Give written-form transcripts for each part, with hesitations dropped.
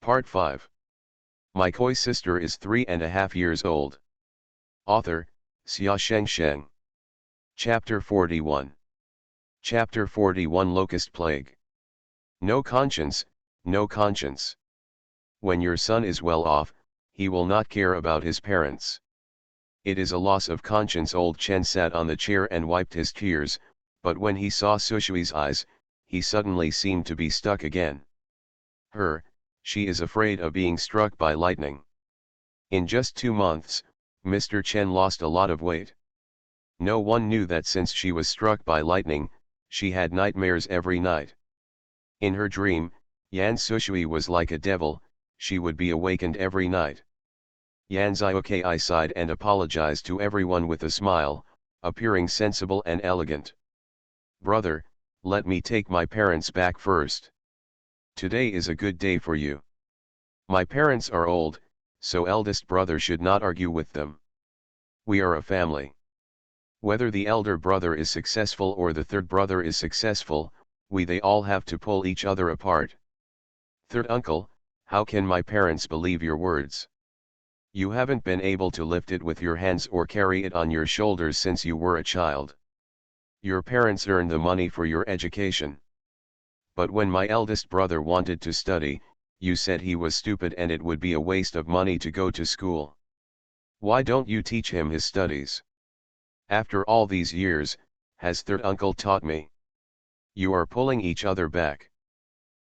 Part 5. My koi sister is 3.5 years old. Author, Xia Sheng. Chapter 41. Chapter 41 Locust Plague. No conscience, no conscience. When your son is well off, he will not care about his parents. It is a loss of conscience. Old Chen sat on the chair and wiped his tears, but when he saw Sushui's eyes, he suddenly seemed to be stuck again. She is afraid of being struck by lightning. In just 2 months, Mr. Chen lost a lot of weight. No one knew that since she was struck by lightning, she had nightmares every night. In her dream, Yan Sushui was like a devil, she would be awakened every night. Yan Ziokai sighed and apologized to everyone with a smile, appearing sensible and elegant. Brother, let me take my parents back first. Today is a good day for you. My parents are old, so eldest brother should not argue with them. We are a family. Whether the elder brother is successful or the third brother is successful, they all have to pull each other apart. Third uncle, how can my parents believe your words? You haven't been able to lift it with your hands or carry it on your shoulders since you were a child. Your parents earned the money for your education. But when my eldest brother wanted to study, you said he was stupid and it would be a waste of money to go to school. Why don't you teach him his studies? After all these years, has third uncle taught me? You are pulling each other back.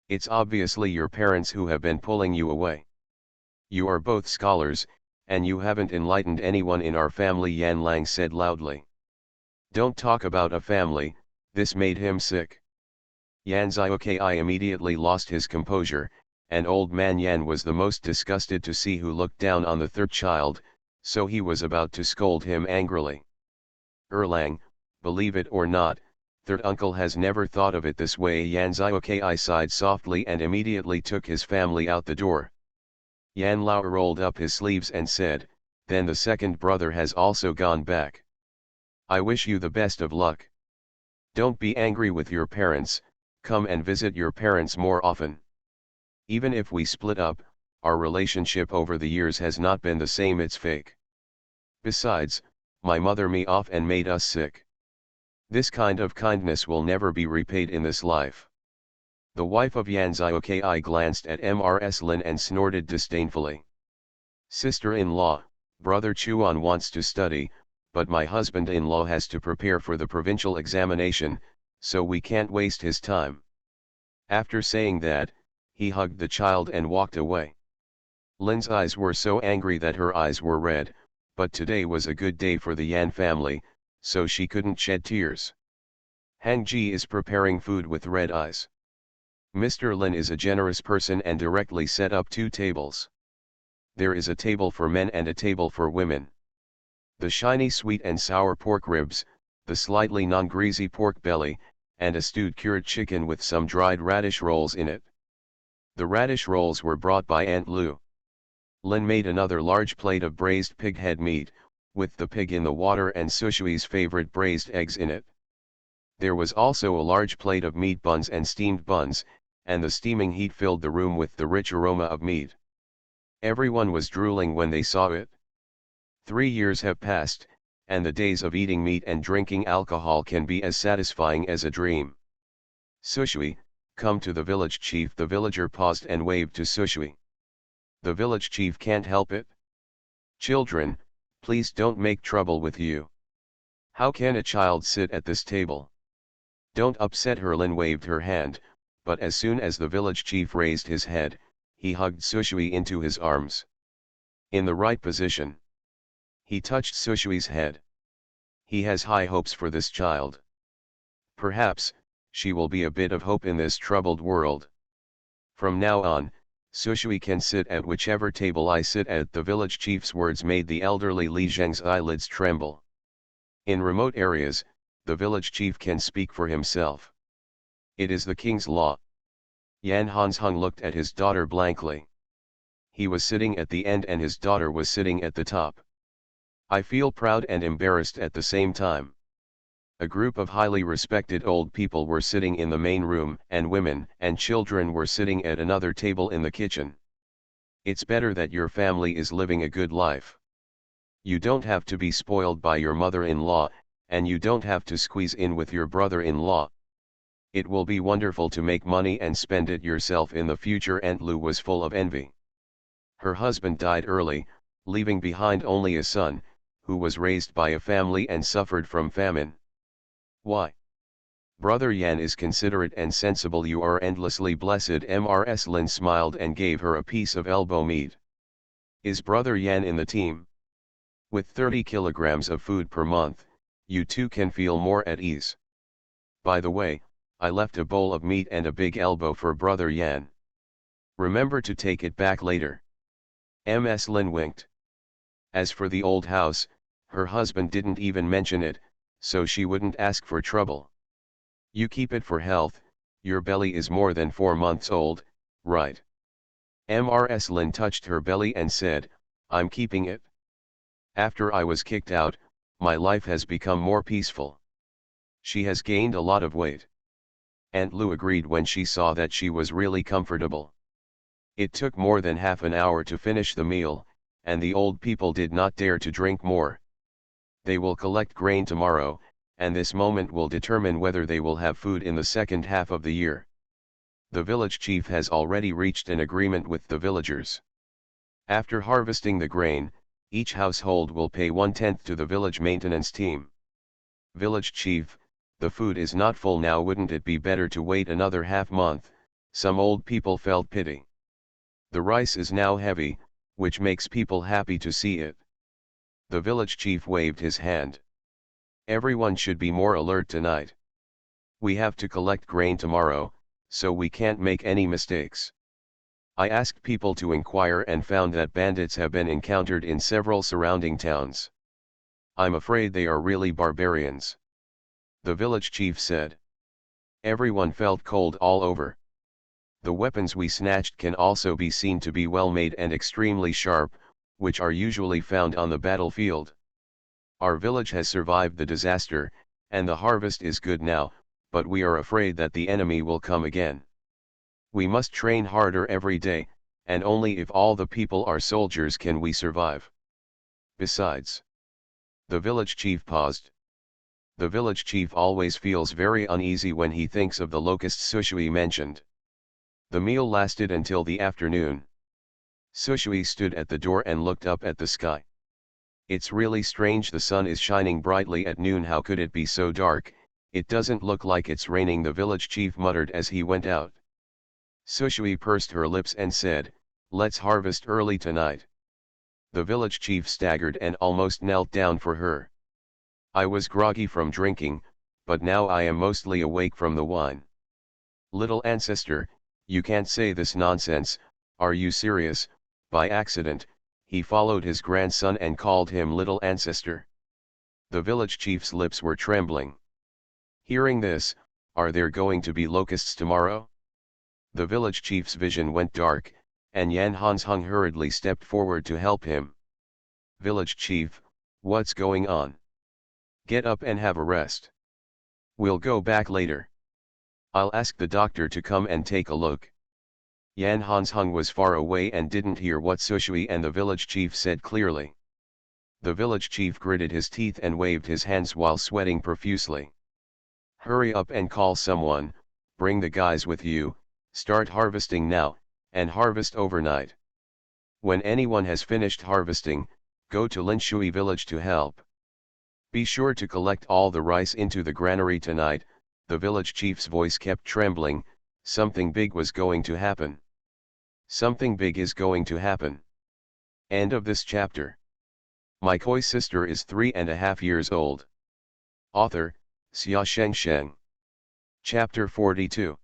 It's obviously your parents who have been pulling you away. You are both scholars, and you haven't enlightened anyone in our family, Yan Lang said loudly. Don't talk about a family, this made him sick. Yan Ziokai immediately lost his composure, and old man Yan was the most disgusted to see who looked down on the third child, so he was about to scold him angrily. Erlang, believe it or not, third uncle has never thought of it this way. Yan Ziokai sighed softly and immediately took his family out the door. Yan Lao rolled up his sleeves and said, then the second brother has also gone back. I wish you the best of luck. Don't be angry with your parents, come and visit your parents more often. Even if we split up, our relationship over the years has not been the same, it's fake. Besides, my mother me off and made us sick. This kind of kindness will never be repaid in this life. The wife of Yan Ziokai glanced at Mrs. Lin and snorted disdainfully. Sister-in-law, brother Chuan wants to study, but my husband-in-law has to prepare for the provincial examination, so we can't waste his time. After saying that, he hugged the child and walked away. Lin's eyes were so angry that her eyes were red, but today was a good day for the Yan family, so she couldn't shed tears. Hang Ji is preparing food with red eyes. Mr. Lin is a generous person and directly set up 2 tables. There is a table for men and a table for women. The shiny sweet and sour pork ribs, the slightly non-greasy pork belly, and a stewed cured chicken with some dried radish rolls in it. The radish rolls were brought by Aunt Lu. Lin made another large plate of braised pig head meat, with the pig in the water and Sushui's favorite braised eggs in it. There was also a large plate of meat buns and steamed buns, and the steaming heat filled the room with the rich aroma of meat. Everyone was drooling when they saw it. 3 years have passed, and the days of eating meat and drinking alcohol can be as satisfying as a dream. Sushui, come to the village chief. The villager paused and waved to Sushui. The village chief can't help it. Children, please don't make trouble with you. How can a child sit at this table? Don't upset her. Lin waved her hand, but as soon as the village chief raised his head, he hugged Sushui into his arms. In the right position. He touched Sushui's head. He has high hopes for this child. Perhaps, she will be a bit of hope in this troubled world. From now on, Sushui can sit at whichever table I sit at. The village chief's words made the elderly Li Zheng's eyelids tremble. In remote areas, the village chief can speak for himself. It is the king's law. Yan Hansheng looked at his daughter blankly. He was sitting at the end and his daughter was sitting at the top. I feel proud and embarrassed at the same time. A group of highly respected old people were sitting in the main room and women and children were sitting at another table in the kitchen. It's better that your family is living a good life. You don't have to be spoiled by your mother-in-law, and you don't have to squeeze in with your brother-in-law. It will be wonderful to make money and spend it yourself in the future. Aunt Lu was full of envy. Her husband died early, leaving behind only a son, who was raised by a family and suffered from famine. Why? Brother Yan is considerate and sensible. You are endlessly blessed. Mrs. Lin smiled and gave her a piece of elbow meat. Is Brother Yan in the team? With 30 kilograms of food per month, you too can feel more at ease. By the way, I left a bowl of meat and a big elbow for Brother Yan. Remember to take it back later. Ms. Lin winked. As for the old house, her husband didn't even mention it, so she wouldn't ask for trouble. You keep it for health. Your belly is more than 4 months old, right? Ms. Lin touched her belly and said, I'm keeping it. After I was kicked out, my life has become more peaceful. She has gained a lot of weight. Aunt Lu agreed when she saw that she was really comfortable. It took more than half an hour to finish the meal, and the old people did not dare to drink more. They will collect grain tomorrow, and this moment will determine whether they will have food in the second half of the year. The village chief has already reached an agreement with the villagers. After harvesting the grain, each household will pay 1/10 to the village maintenance team. Village chief, the food is not full now. Wouldn't it be better to wait another half month? Some old people felt pity. The rice is now heavy, which makes people happy to see it. The village chief waved his hand. Everyone should be more alert tonight. We have to collect grain tomorrow, so we can't make any mistakes. I asked people to inquire and found that bandits have been encountered in several surrounding towns. I'm afraid they are really barbarians. The village chief said. Everyone felt cold all over. The weapons we snatched can also be seen to be well made and extremely sharp, which are usually found on the battlefield. Our village has survived the disaster, and the harvest is good now, but we are afraid that the enemy will come again. We must train harder every day, and only if all the people are soldiers can we survive. Besides, the village chief paused. The village chief always feels very uneasy when he thinks of the locusts Sushui mentioned. The meal lasted until the afternoon. Sushui stood at the door and looked up at the sky. It's really strange, the sun is shining brightly at noon. How could it be so dark? It doesn't look like it's raining, the village chief muttered as he went out. Sushui pursed her lips and said, let's harvest early tonight. The village chief staggered and almost knelt down for her. I was groggy from drinking, but now I am mostly awake from the wine. Little ancestor, you can't say this nonsense, are you serious? By accident, he followed his grandson and called him little ancestor. The village chief's lips were trembling. Hearing this, are there going to be locusts tomorrow? The village chief's vision went dark, and Yan Hansheng hurriedly stepped forward to help him. Village chief, what's going on? Get up and have a rest. We'll go back later. I'll ask the doctor to come and take a look. Yan Hansheng was far away and didn't hear what Sushui and the village chief said clearly. The village chief gritted his teeth and waved his hands while sweating profusely. Hurry up and call someone, bring the guys with you, start harvesting now, and harvest overnight. When anyone has finished harvesting, go to Linshui village to help. Be sure to collect all the rice into the granary tonight. The village chief's voice kept trembling. Something big was going to happen. Something big is going to happen. End of this chapter. My koi sister is 3.5 years old. Author, Xia Shengsheng. Chapter 42.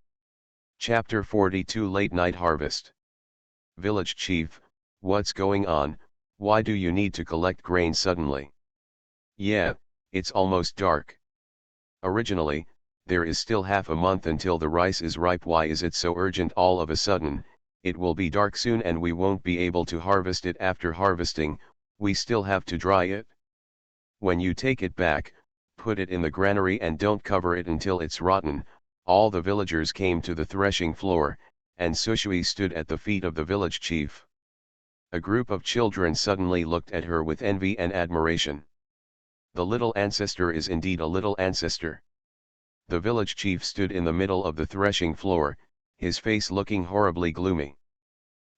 Chapter 42, Late Night Harvest. Village chief, what's going on? Why do you need to collect grain suddenly? Yeah, it's almost dark. Originally, there is still half a month until the rice is ripe. Why is it so urgent all of a sudden? It will be dark soon and we won't be able to harvest it. After harvesting, we still have to dry it. When you take it back, put it in the granary and don't cover it until it's rotten. All the villagers came to the threshing floor, and Sushui stood at the feet of the village chief. A group of children suddenly looked at her with envy and admiration. The little ancestor is indeed a little ancestor. The village chief stood in the middle of the threshing floor, his face looking horribly gloomy.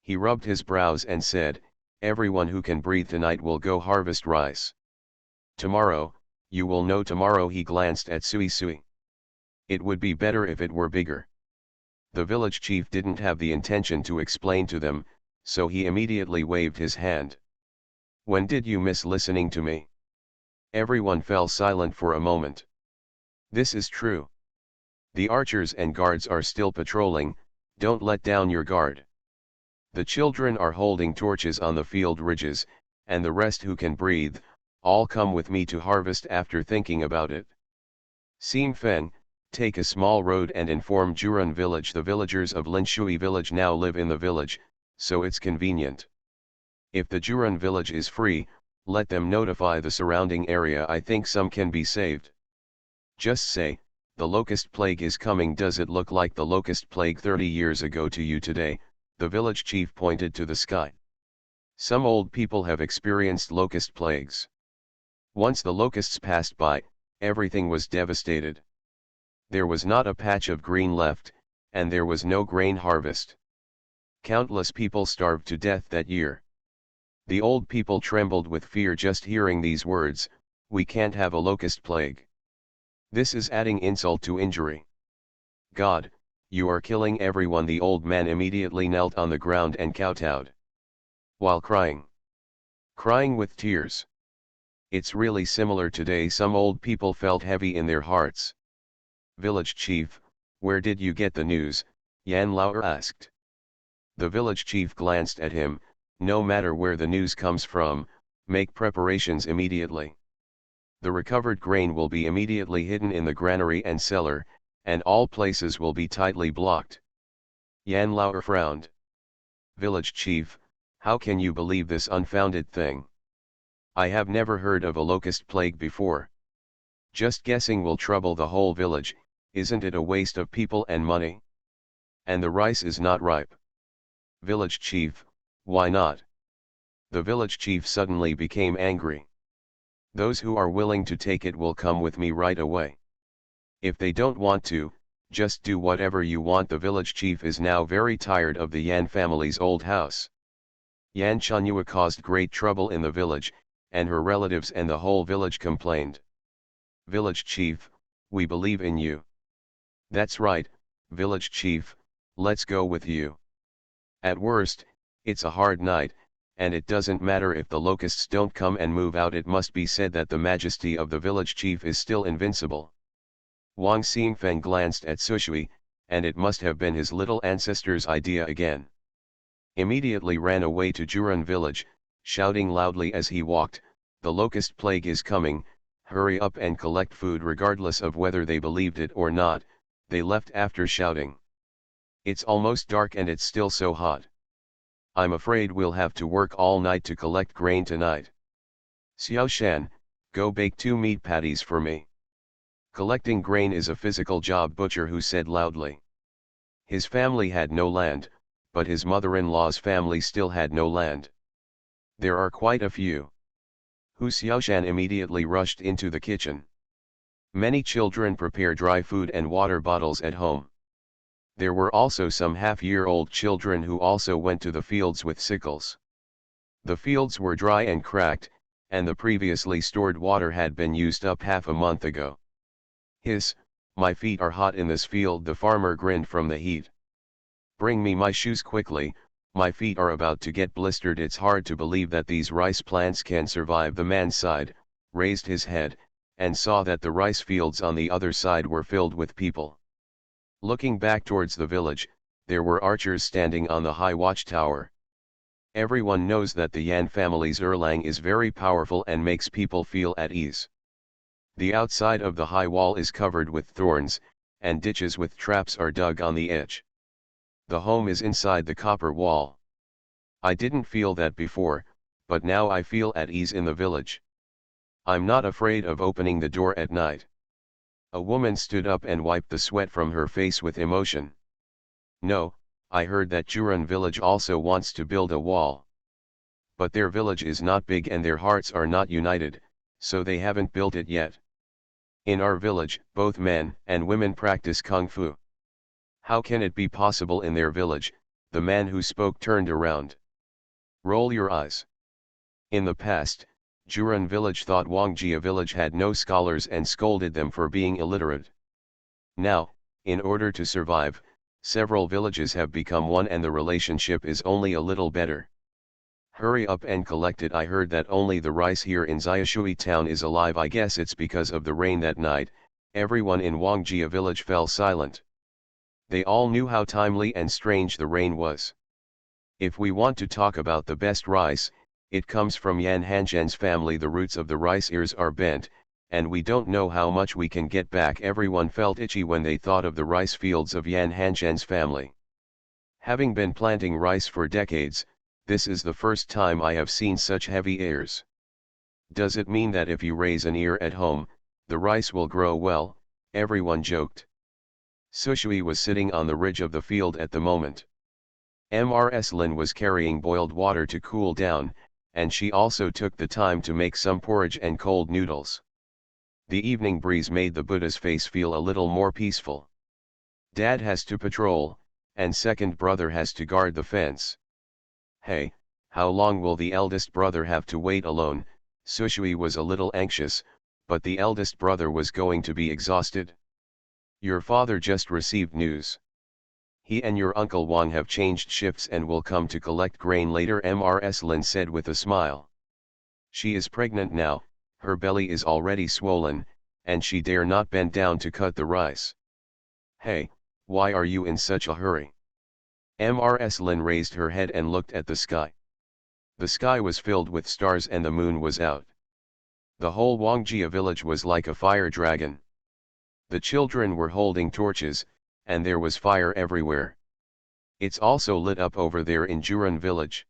He rubbed his brows and said, "Everyone who can breathe tonight will go harvest rice. Tomorrow, you will know tomorrow." He glanced at Sui Sui. It would be better if it were bigger. The village chief didn't have the intention to explain to them, so he immediately waved his hand. "When did you miss listening to me?" Everyone fell silent for a moment. "This is true. The archers and guards are still patrolling, don't let down your guard. The children are holding torches on the field ridges, and the rest who can breathe, all come with me to harvest." After thinking about it, Sim Feng, take a small road and inform Jurun village. The villagers of Linshui village now live in the village, so it's convenient. If the Jurun village is free, let them notify the surrounding area. I think some can be saved. Just say, "The locust plague is coming." "Does it look like the locust plague 30 years ago to you today?" The village chief pointed to the sky. "Some old people have experienced locust plagues. Once the locusts passed by, everything was devastated. There was not a patch of green left, and there was no grain harvest. Countless people starved to death that year." The old people trembled with fear just hearing these words. "We can't have a locust plague. This is adding insult to injury. God, you are killing everyone." The old man immediately knelt on the ground and kowtowed, while crying with tears. It's really similar today. Some old people felt heavy in their hearts. "Village chief, where did you get the news?" Yan Lauer asked. The village chief glanced at him. "No matter where the news comes from, make preparations immediately. The recovered grain will be immediately hidden in the granary and cellar, and all places will be tightly blocked." Yan Lauer frowned. "Village chief, how can you believe this unfounded thing? I have never heard of a locust plague before. Just guessing will trouble the whole village. Isn't it a waste of people and money? And the rice is not ripe." "Village chief, why not?" The village chief suddenly became angry. "Those who are willing to take it will come with me right away. If they don't want to, just do whatever you want." The village chief is now very tired of the Yan family's old house. Yan Chanua caused great trouble in the village, and her relatives and the whole village complained. "Village chief, we believe in you." "That's right, village chief, let's go with you. At worst, it's a hard night, and it doesn't matter if the locusts don't come and move out." It must be said that the majesty of the village chief is still invincible. Wang Xingfeng glanced at Sushui, and it must have been his little ancestor's idea again. Immediately ran away to Jurun village, shouting loudly as he walked, "The locust plague is coming, hurry up and collect food." Regardless of whether they believed it or not, they left after shouting. "It's almost dark and it's still so hot. I'm afraid we'll have to work all night to collect grain tonight. Xiao Shan, go bake 2 meat patties for me." "Collecting grain is a physical job," Butcher Hu said loudly. His family had no land, but his mother-in-law's family still had no land. There are quite a few. Hu Xiaoshan immediately rushed into the kitchen. Many children prepare dry food and water bottles at home. There were also some half-year-old children who also went to the fields with sickles. The fields were dry and cracked, and the previously stored water had been used up half a month ago. "Hiss, my feet are hot in this field." The farmer grinned from the heat. "Bring me my shoes quickly, my feet are about to get blistered." "It's hard to believe that these rice plants can survive." The man sighed, raised his head, and saw that the rice fields on the other side were filled with people. Looking back towards the village, there were archers standing on the high watchtower. Everyone knows that the Yan family's Erlang is very powerful and makes people feel at ease. The outside of the high wall is covered with thorns, and ditches with traps are dug on the edge. The home is inside the copper wall. I didn't feel that before, but now I feel at ease in the village. I'm not afraid of opening the door at night." A woman stood up and wiped the sweat from her face with emotion. "No, I heard that Jurun village also wants to build a wall. But their village is not big and their hearts are not united, so they haven't built it yet. In our village, both men and women practice kung fu. How can it be possible in their village? The man who spoke turned around. Roll your eyes. In the past, Juran village thought Wangjia village had no scholars and scolded them for being illiterate. Now, in order to survive, several villages have become one and the relationship is only a little better. Hurry up and collect it. I heard that only the rice here in Xiaoshui town is alive. I guess it's because of the rain that night. Everyone in Wangjia village fell silent. They all knew how timely and strange the rain was. If we want to talk about the best rice, it comes from Yan Hanzhen's family. The roots of the rice ears are bent, and we don't know how much we can get back. Everyone felt itchy when they thought of the rice fields of Yan Hanzhen's family. Having been planting rice for decades, this is the first time I have seen such heavy ears. Does it mean that if you raise an ear at home, the rice will grow well? Everyone joked. Sushui was sitting on the ridge of the field at the moment. Mrs. Lin was carrying boiled water to cool down, and she also took the time to make some porridge and cold noodles. The evening breeze made the Buddha's face feel a little more peaceful. Dad has to patrol, and second brother has to guard the fence. Hey, how long will the eldest brother have to wait alone? Sushui was a little anxious, but the eldest brother was going to be exhausted. Your father just received news. He and your uncle Wang have changed shifts and will come to collect grain later, Mrs. Lin said with a smile. She is pregnant now, her belly is already swollen, and she dare not bend down to cut the rice. Hey, why are you in such a hurry? Mrs. Lin raised her head and looked at the sky. The sky was filled with stars and the moon was out. The whole Wangjia village was like a fire dragon. The children were holding torches, and there was fire everywhere. It's also lit up over there in Juran village.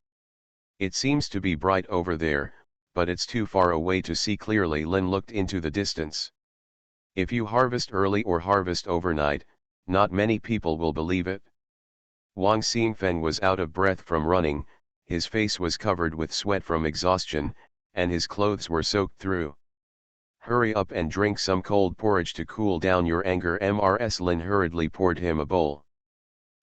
It seems to be bright over there, but it's too far away to see clearly. Lin looked into the distance. If you harvest early or harvest overnight, not many people will believe it. Wang Xingfeng was out of breath from running, his face was covered with sweat from exhaustion, and his clothes were soaked through. Hurry up and drink some cold porridge to cool down your anger. Mrs. Lin hurriedly poured him a bowl.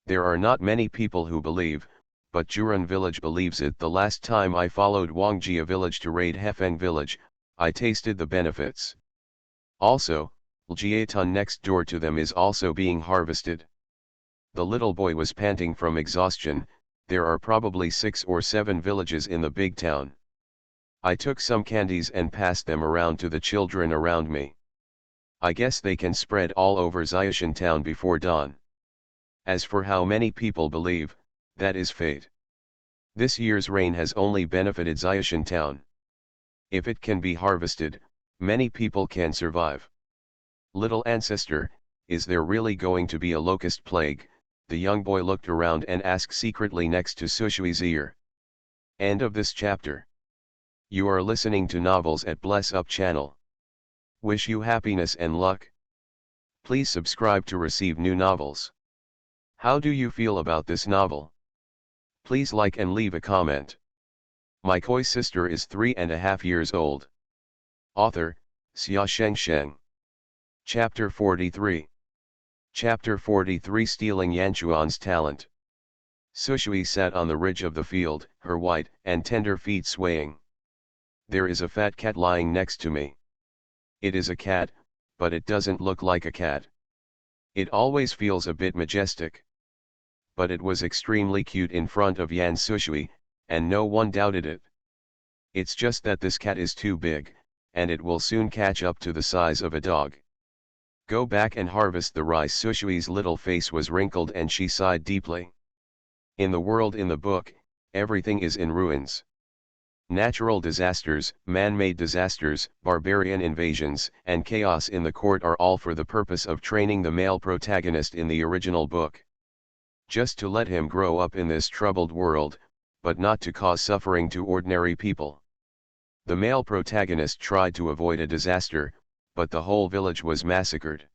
There are not many people who believe, but Juran village believes it. The last time I followed Wangjia village to raid Hefeng village, I tasted the benefits. Also, Ljiatun next door to them is also being harvested. The little boy was panting from exhaustion. There are probably 6 or 7 villages in the big town. I took some candies and passed them around to the children around me. I guess they can spread all over Xiaoshan town before dawn. As for how many people believe, that is fate. This year's rain has only benefited Xiaoshan town. If it can be harvested, many people can survive. Little ancestor, is there really going to be a locust plague? The young boy looked around and asked secretly next to Sushui's ear. End of this chapter. You are listening to Novels at Bless Up channel. Wish you happiness and luck. Please subscribe to receive new novels. How do you feel about this novel? Please like and leave a comment. My koi sister is 3.5 years old. Author, Xia Shengsheng. Chapter 43. Chapter 43, Stealing Yanchuan's Talent. Sushui sat on the ridge of the field, her white and tender feet swaying. There is a fat cat lying next to me. It is a cat, but it doesn't look like a cat. It always feels a bit majestic. But it was extremely cute in front of Yan Sushui, and no one doubted it. It's just that this cat is too big, and it will soon catch up to the size of a dog. Go back and harvest the rice. Sushui's little face was wrinkled and she sighed deeply. In the world in the book, everything is in ruins. Natural disasters, man-made disasters, barbarian invasions, and chaos in the court are all for the purpose of training the male protagonist in the original book. Just to let him grow up in this troubled world, but not to cause suffering to ordinary people. The male protagonist tried to avoid a disaster, but the whole village was massacred.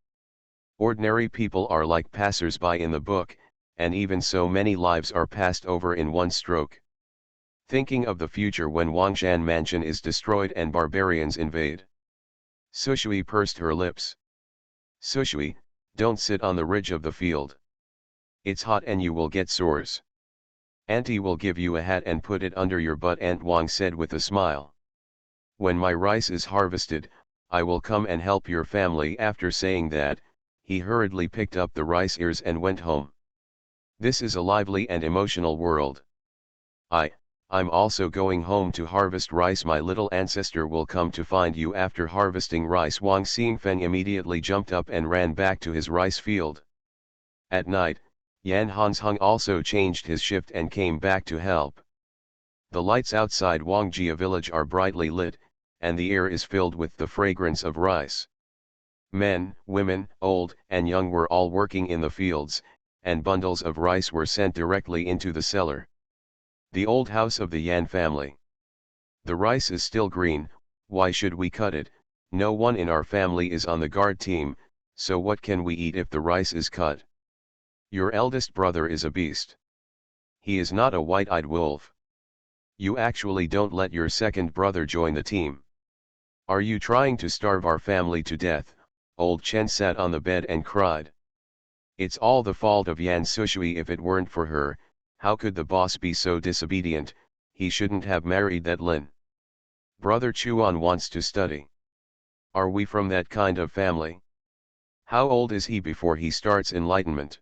Ordinary people are like passers-by in the book, and even so many lives are passed over in one stroke. Thinking of the future when Wangshan Mansion is destroyed and barbarians invade. Sushui pursed her lips. Sushui, don't sit on the ridge of the field. It's hot and you will get sores. Auntie will give you a hat and put it under your butt, Aunt Wang said with a smile. When my rice is harvested, I will come and help your family. After saying that, he hurriedly picked up the rice ears and went home. This is a lively and emotional world. I'm also going home to harvest rice. My little ancestor will come to find you after harvesting rice. Wang Xingfeng immediately jumped up and ran back to his rice field. At night, Yan Hansheng also changed his shift and came back to help. The lights outside Wangjia village are brightly lit, and the air is filled with the fragrance of rice. Men, women, old and young were all working in the fields, and bundles of rice were sent directly into the cellar. The old house of the Yan family. The rice is still green, why should we cut it? No one in our family is on the guard team, so what can we eat if the rice is cut? Your eldest brother is a beast. He is not a white-eyed wolf. You actually don't let your second brother join the team. Are you trying to starve our family to death? Old Chen sat on the bed and cried. It's all the fault of Yan Sushui. If it weren't for her, how could the boss be so disobedient? He shouldn't have married that Lin. Brother Chuan wants to study. Are we from that kind of family? How old is he before he starts enlightenment?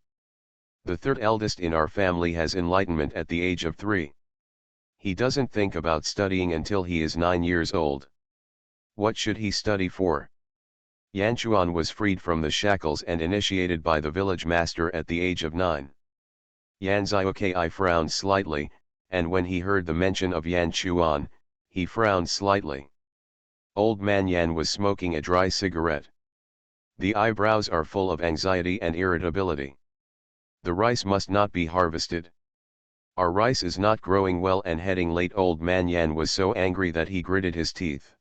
The third eldest in our family has enlightenment at the age of 3. He doesn't think about studying until he is 9 years old. What should he study for? Yan Chuan was freed from the shackles and initiated by the village master at the age of 9. Yan Ziokai frowned slightly, and when he heard the mention of Yan Chuan, he frowned slightly. Old man Yan was smoking a dry cigarette. The eyebrows are full of anxiety and irritability. The rice must not be harvested. Our rice is not growing well and heading late. Old man Yan was so angry that he gritted his teeth.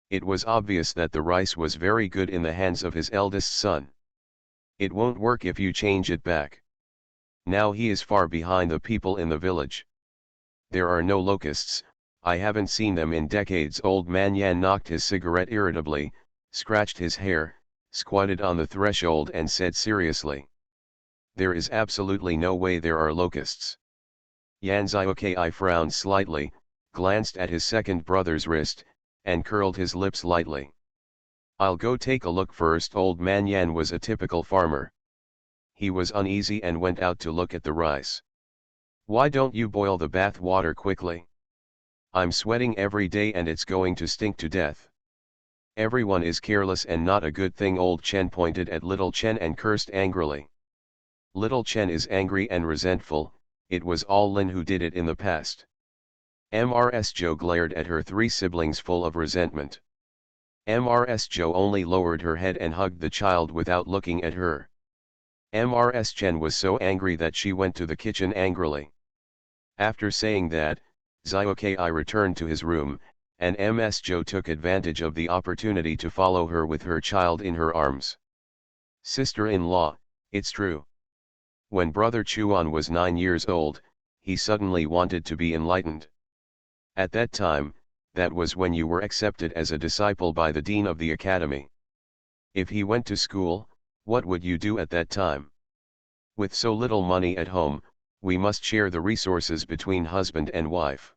It was obvious that the rice was very good in the hands of his eldest son. It won't work if you change it back. Now he is far behind the people in the village. There are no locusts, I haven't seen them in decades. Old man Yan knocked his cigarette irritably, scratched his hair, squatted on the threshold and said seriously. There is absolutely no way there are locusts. Yan Ziokai frowned slightly, glanced at his second brother's wrist, and curled his lips lightly. I'll go take a look first. Old man Yan was a typical farmer. He was uneasy and went out to look at the rice. Why don't you boil the bath water quickly? I'm sweating every day and it's going to stink to death. Everyone is careless and not a good thing. Old Chen pointed at little Chen and cursed angrily. Little Chen is angry and resentful, it was all Lin who did it in the past. Mrs. Zhou glared at her 3 siblings full of resentment. Mrs. Zhou only lowered her head and hugged the child without looking at her. Mrs. Chen was so angry that she went to the kitchen angrily. After saying that, Ziokai returned to his room, and Ms. Zhou took advantage of the opportunity to follow her with her child in her arms. Sister-in-law, it's true. When brother Chuan was 9 years old, he suddenly wanted to be enlightened. At that time, that was when you were accepted as a disciple by the dean of the academy. If he went to school, what would you do at that time? With so little money at home, we must share the resources between husband and wife.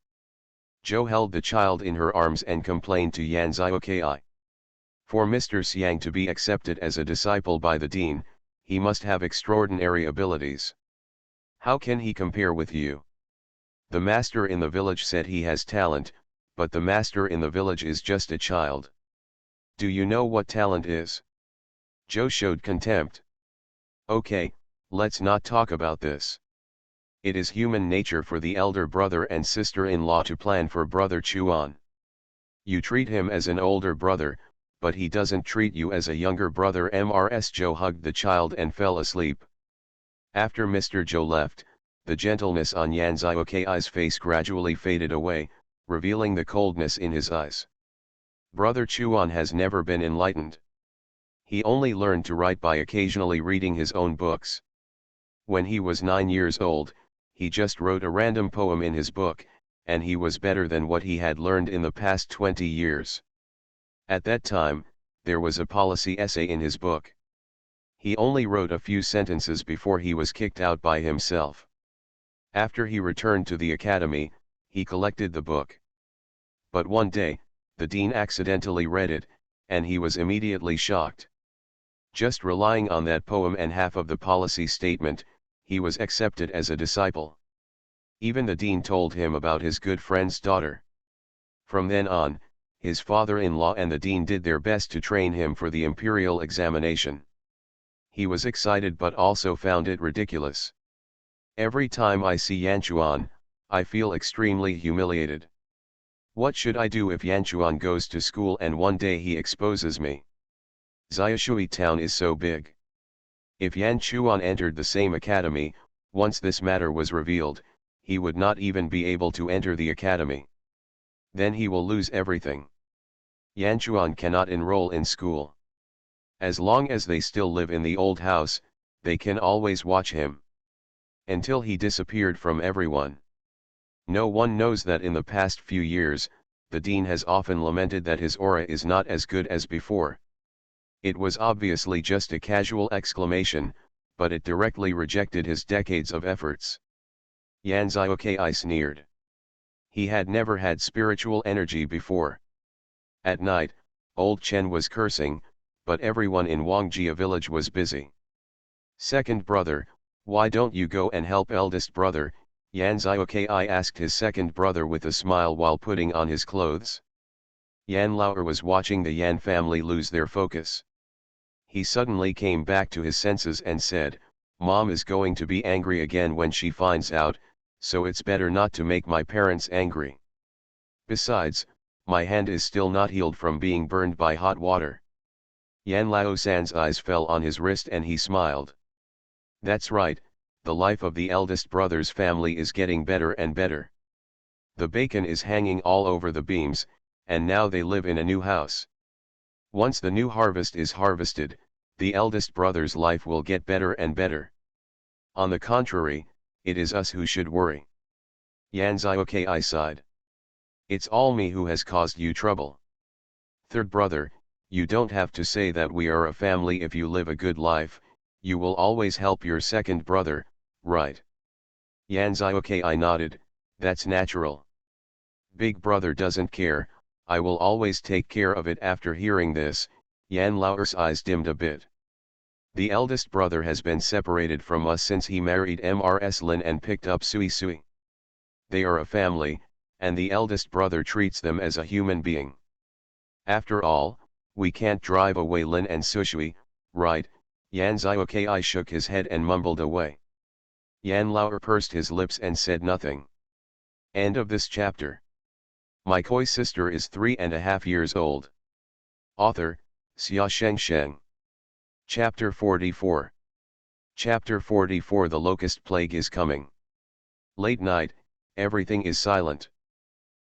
Zhou held the child in her arms and complained to Yan Ziokai. For Mr. Xiang to be accepted as a disciple by the dean, he must have extraordinary abilities. How can he compare with you? The master in the village said he has talent, but the master in the village is just a child. Do you know what talent is? Zhou showed contempt. Okay, let's not talk about this. It is human nature for the elder brother and sister-in-law to plan for brother Chuan. You treat him as an older brother, but he doesn't treat you as a younger brother. Mrs. Zhou hugged the child and fell asleep. After Mr. Zhou left, the gentleness on Yan Ziokai's face gradually faded away, revealing the coldness in his eyes. Brother Chuan has never been enlightened. He only learned to write by occasionally reading his own books. When he was 9 years old, he just wrote a random poem in his book, and he was better than what he had learned in the past 20 years. At that time, there was a policy essay in his book. He only wrote a few sentences before he was kicked out by himself. After he returned to the academy, he collected the book. But one day, the dean accidentally read it, and he was immediately shocked. Just relying on that poem and half of the policy statement, he was accepted as a disciple. Even the dean told him about his good friend's daughter. From then on, his father-in-law and the dean did their best to train him for the imperial examination. He was excited but also found it ridiculous. Every time I see Yanchuan, I feel extremely humiliated. What should I do if Yanchuan goes to school and one day he exposes me? Xiaoshui town is so big. If Yanchuan entered the same academy, once this matter was revealed, he would not even be able to enter the academy. Then he will lose everything. Yanchuan cannot enroll in school. As long as they still live in the old house, they can always watch him. Until he disappeared from everyone. No one knows that in the past few years, the dean has often lamented that his aura is not as good as before. It was obviously just a casual exclamation, but it directly rejected his decades of efforts. Yan Ziokai sneered. He had never had spiritual energy before. At night, old Chen was cursing, but everyone in Wangjia village was busy. Second brother, why don't you go and help eldest brother? Yan Ziokai asked his second brother with a smile while putting on his clothes. Yan Laoer was watching the Yan family lose their focus. He suddenly came back to his senses and said, "Mom is going to be angry again when she finds out, so it's better not to make my parents angry. Besides, my hand is still not healed from being burned by hot water." Yan Lao-san's eyes fell on his wrist and he smiled. That's right, the life of the eldest brother's family is getting better and better. The bacon is hanging all over the beams, and now they live in a new house. Once the new harvest is harvested, the eldest brother's life will get better and better. On the contrary, it is us who should worry. Yan Ziokai sighed. It's all me who has caused you trouble. Third brother, you don't have to say that we are a family. If you live a good life, you will always help your second brother, right? Yan Ziokai nodded, that's natural. Big brother doesn't care, I will always take care of it. After hearing this, Yan Laoer's eyes dimmed a bit. The eldest brother has been separated from us since he married Mrs. Lin and picked up Sui Sui. They are a family, and the eldest brother treats them as a human being. After all, we can't drive away Lin and Sushui, right? Yan Ziokai shook his head and mumbled away. Yan Laoer pursed his lips and said nothing. End of this chapter. My koi sister is 3.5 years old. Author, Xia Sheng. Chapter 44. Chapter 44. The locust plague is coming. Late night, everything is silent.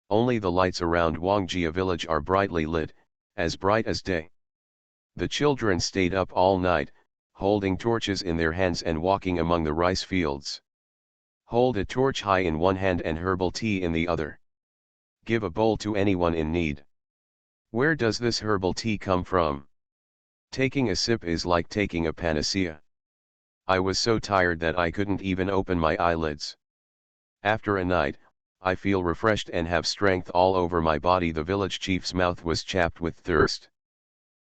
Only the lights around Wangjia village are brightly lit, as bright as day. The children stayed up all night, holding torches in their hands and walking among the rice fields. Hold a torch high in one hand and herbal tea in the other. Give a bowl to anyone in need. Where does this herbal tea come from? Taking a sip is like taking a panacea. I was so tired that I couldn't even open my eyelids. After a night, I feel refreshed and have strength all over my body. The village chief's mouth was chapped with thirst.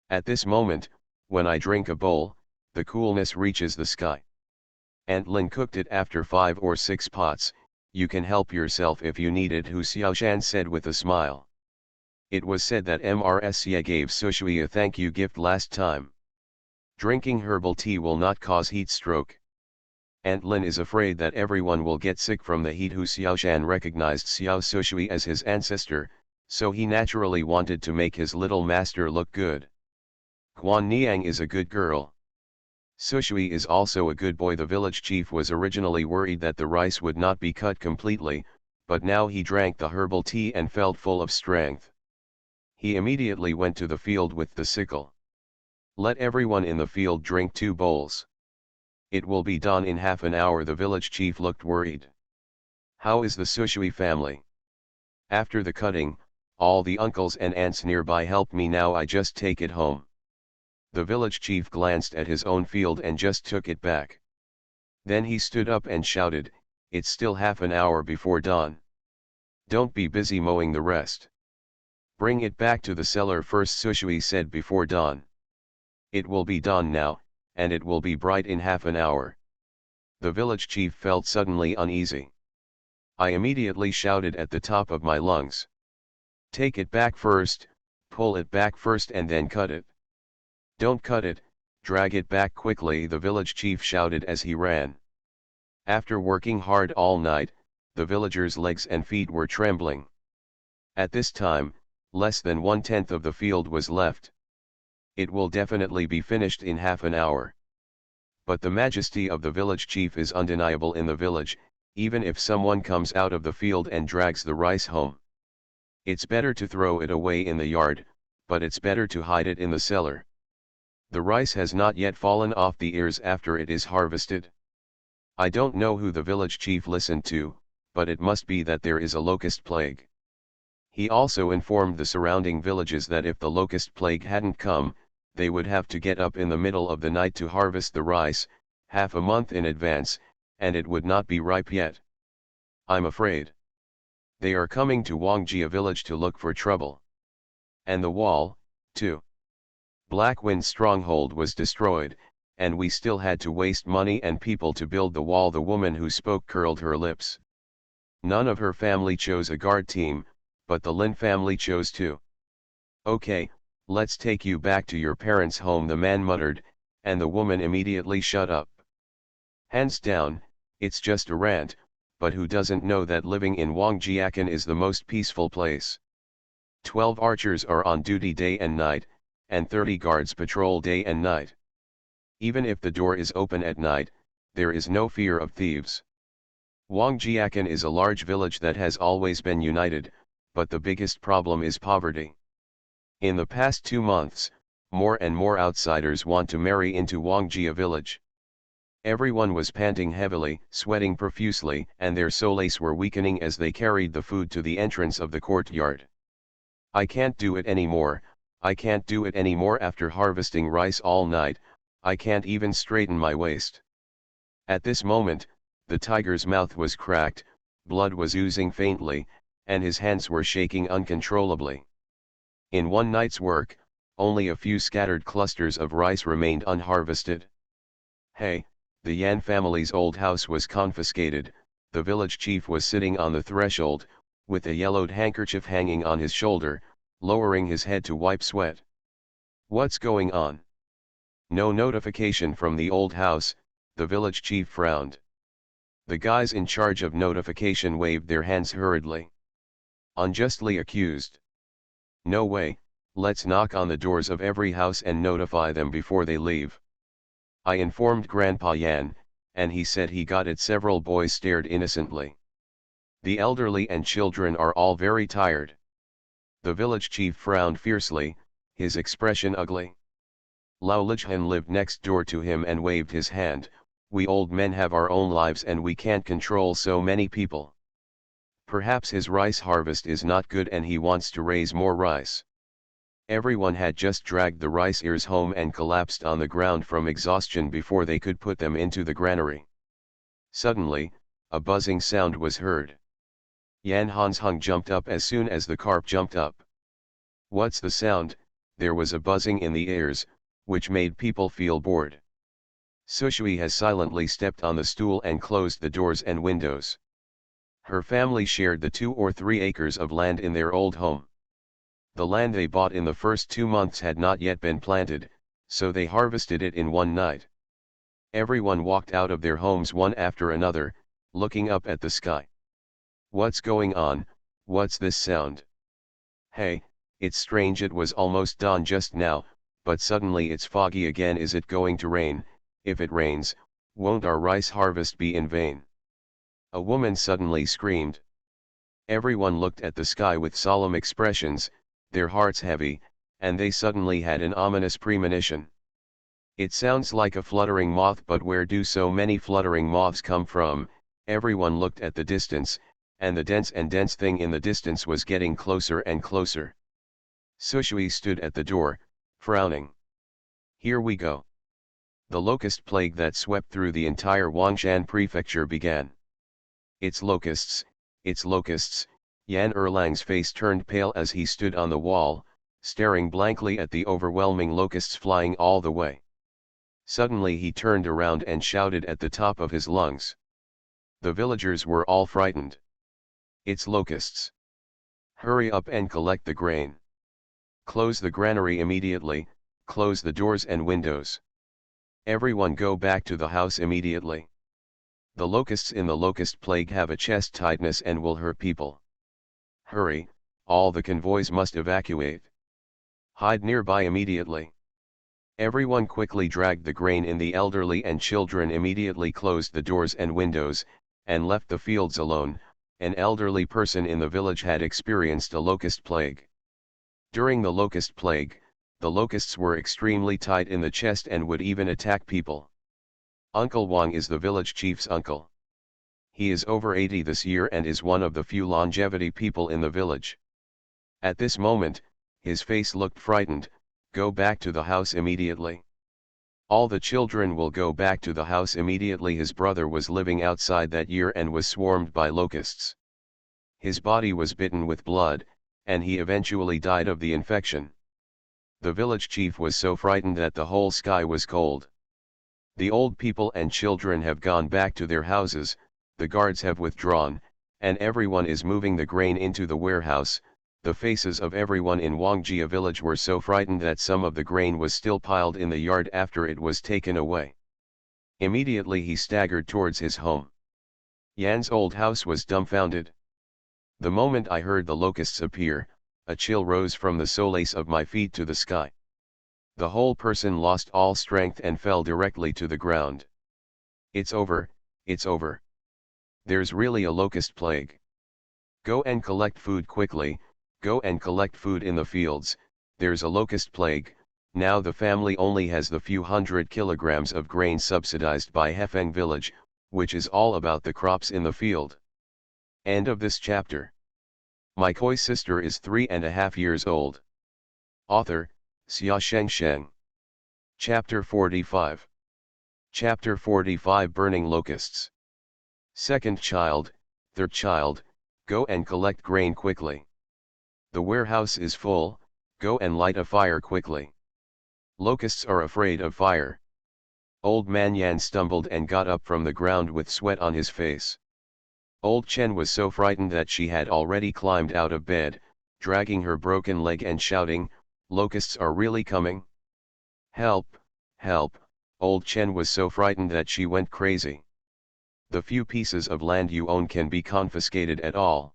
At this moment, when I drink a bowl, the coolness reaches the sky. Aunt Lin cooked it after 5 or 6 pots. You can help yourself if you need it, Hu Xiaoshan said with a smile. It was said that Mrs. Ye gave Sushui a thank you gift last time. Drinking herbal tea will not cause heat stroke. Aunt Lin is afraid that everyone will get sick from the heat. Hu Xiaoshan recognized Xiao Sushui as his ancestor, so he naturally wanted to make his little master look good. Guan Niang is a good girl. Sushui is also a good boy. The village chief was originally worried that the rice would not be cut completely, but now he drank the herbal tea and felt full of strength. He immediately went to the field with the sickle. Let everyone in the field drink 2 bowls. It will be done in half an hour. The village chief looked worried. How is the Sushui family? After the cutting, all the uncles and aunts nearby help me, now I just take it home. The village chief glanced at his own field and just took it back. Then he stood up and shouted, "It's still half an hour before dawn. Don't be busy mowing the rest. Bring it back to the cellar first," Sushui said, "before dawn. It will be dawn now, and it will be bright in half an hour." The village chief felt suddenly uneasy. I immediately shouted at the top of my lungs, "Take it back first, pull it back first and then cut it. Don't cut it, drag it back quickly," the village chief shouted as he ran. After working hard all night, the villagers' legs and feet were trembling. At this time, less than 1/10 of the field was left. It will definitely be finished in half an hour. But the majesty of the village chief is undeniable in the village, even if someone comes out of the field and drags the rice home. It's better to throw it away in the yard, but it's better to hide it in the cellar. The rice has not yet fallen off the ears after it is harvested. I don't know who the village chief listened to, but it must be that there is a locust plague. He also informed the surrounding villages that if the locust plague hadn't come, they would have to get up in the middle of the night to harvest the rice, half a month in advance, and it would not be ripe yet. I'm afraid they are coming to Wangjia village to look for trouble. And the wall, too. Black Wind's stronghold was destroyed, and we still had to waste money and people to build the wall. The woman who spoke curled her lips. None of her family chose a guard team, but the Lin family chose to. "Okay, let's take you back to your parents' home," the man muttered, and the woman immediately shut up. Hands down, it's just a rant, but who doesn't know that living in Wangjiakan is the most peaceful place? 12 archers are on duty day and night, and 30 guards patrol day and night. Even if the door is open at night, there is no fear of thieves. Wangjiakan is a large village that has always been united, but the biggest problem is poverty. In the past 2 months, more and more outsiders want to marry into Wangjia village. Everyone was panting heavily, sweating profusely, and their soles were weakening as they carried the food to the entrance of the courtyard. "I can't do it anymore, I can't do it anymore after harvesting rice all night, I can't even straighten my waist." At this moment, the tiger's mouth was cracked, blood was oozing faintly, and his hands were shaking uncontrollably. In one night's work, only a few scattered clusters of rice remained unharvested. Hey, the Yan family's old house was confiscated. The village chief was sitting on the threshold, with a yellowed handkerchief hanging on his shoulder, lowering his head to wipe sweat. "What's going on?" "No notification from the old house," the village chief frowned. The guys in charge of notification waved their hands hurriedly. "Unjustly accused. No way, let's knock on the doors of every house and notify them before they leave." I informed Grandpa Yan, and he said he got it. Several boys stared innocently. "The elderly and children are all very tired." The village chief frowned fiercely, his expression ugly. Lao Lijhan lived next door to him and waved his hand. "We old men have our own lives and we can't control so many people. Perhaps his rice harvest is not good and he wants to raise more rice." Everyone had just dragged the rice ears home and collapsed on the ground from exhaustion before they could put them into the granary. Suddenly, a buzzing sound was heard. Yan Hansheng jumped up as soon as the carp jumped up. "What's the sound?" There was a buzzing in the ears, which made people feel bored. Sushui has silently stepped on the stool and closed the doors and windows. Her family shared the 2 or 3 acres of land in their old home. The land they bought in the first 2 months had not yet been planted, so they harvested it in one night. Everyone walked out of their homes one after another, looking up at the sky. "What's going on? What's this sound? Hey, it's strange, it was almost dawn just now, but suddenly it's foggy again. Is it going to rain? If it rains, won't our rice harvest be in vain?" A woman suddenly screamed. Everyone looked at the sky with solemn expressions, their hearts heavy, and they suddenly had an ominous premonition. "It sounds like a fluttering moth, but where do so many fluttering moths come from?" Everyone looked at the distance, and the dense thing in the distance was getting closer and closer. Sushui stood at the door, frowning. Here we go. The locust plague that swept through the entire Wangshan prefecture began. It's locusts, Yan Erlang's face turned pale as he stood on the wall, staring blankly at the overwhelming locusts flying all the way. Suddenly he turned around and shouted at the top of his lungs. The villagers were all frightened. It's locusts. Hurry up and collect the grain. Close the granary immediately, close the doors and windows. Everyone go back to the house immediately. The locusts in the locust plague have a chest tightness and will hurt people. Hurry, all the convoys must evacuate. Hide nearby immediately. Everyone quickly dragged the grain in. The elderly and children immediately closed the doors and windows, and left the fields alone. An elderly person in the village had experienced a locust plague. During the locust plague, the locusts were extremely tight in the chest and would even attack people. Uncle Wang is the village chief's uncle. He is over 80 this year and is one of the few longevity people in the village. At this moment, his face looked frightened. Go back to the house immediately. All the children will go back to the house immediately. His brother was living outside that year and was swarmed by locusts. His body was bitten with blood, and he eventually died of the infection. The village chief was so frightened that the whole sky was cold. The old people and children have gone back to their houses, the guards have withdrawn, and everyone is moving the grain into the warehouse. The faces of everyone in Wangjia village were so frightened that some of the grain was still piled in the yard after it was taken away. Immediately he staggered towards his home. Yan's old house was dumbfounded. The moment I heard the locusts appear, a chill rose from the soles of my feet to the sky. The whole person lost all strength and fell directly to the ground. It's over, it's over. There's really a locust plague. Go and collect food quickly, go and collect food in the fields. There's a locust plague. Now the family only has the few hundred kilograms of grain subsidized by Hefeng village, which is all about the crops in the field. End of this chapter. My koi sister is 3.5 years old. Author, Xia Shengsheng. Chapter 45. Chapter 45 Burning Locusts. Second child, third child, go and collect grain quickly. The warehouse is full, go and light a fire quickly. Locusts are afraid of fire. Old man Yan stumbled and got up from the ground with sweat on his face. Old Chen was so frightened that she had already climbed out of bed, dragging her broken leg and shouting, "Locusts are really coming? Help, help!" Old Chen was so frightened that she went crazy. The few pieces of land you own can be confiscated at all.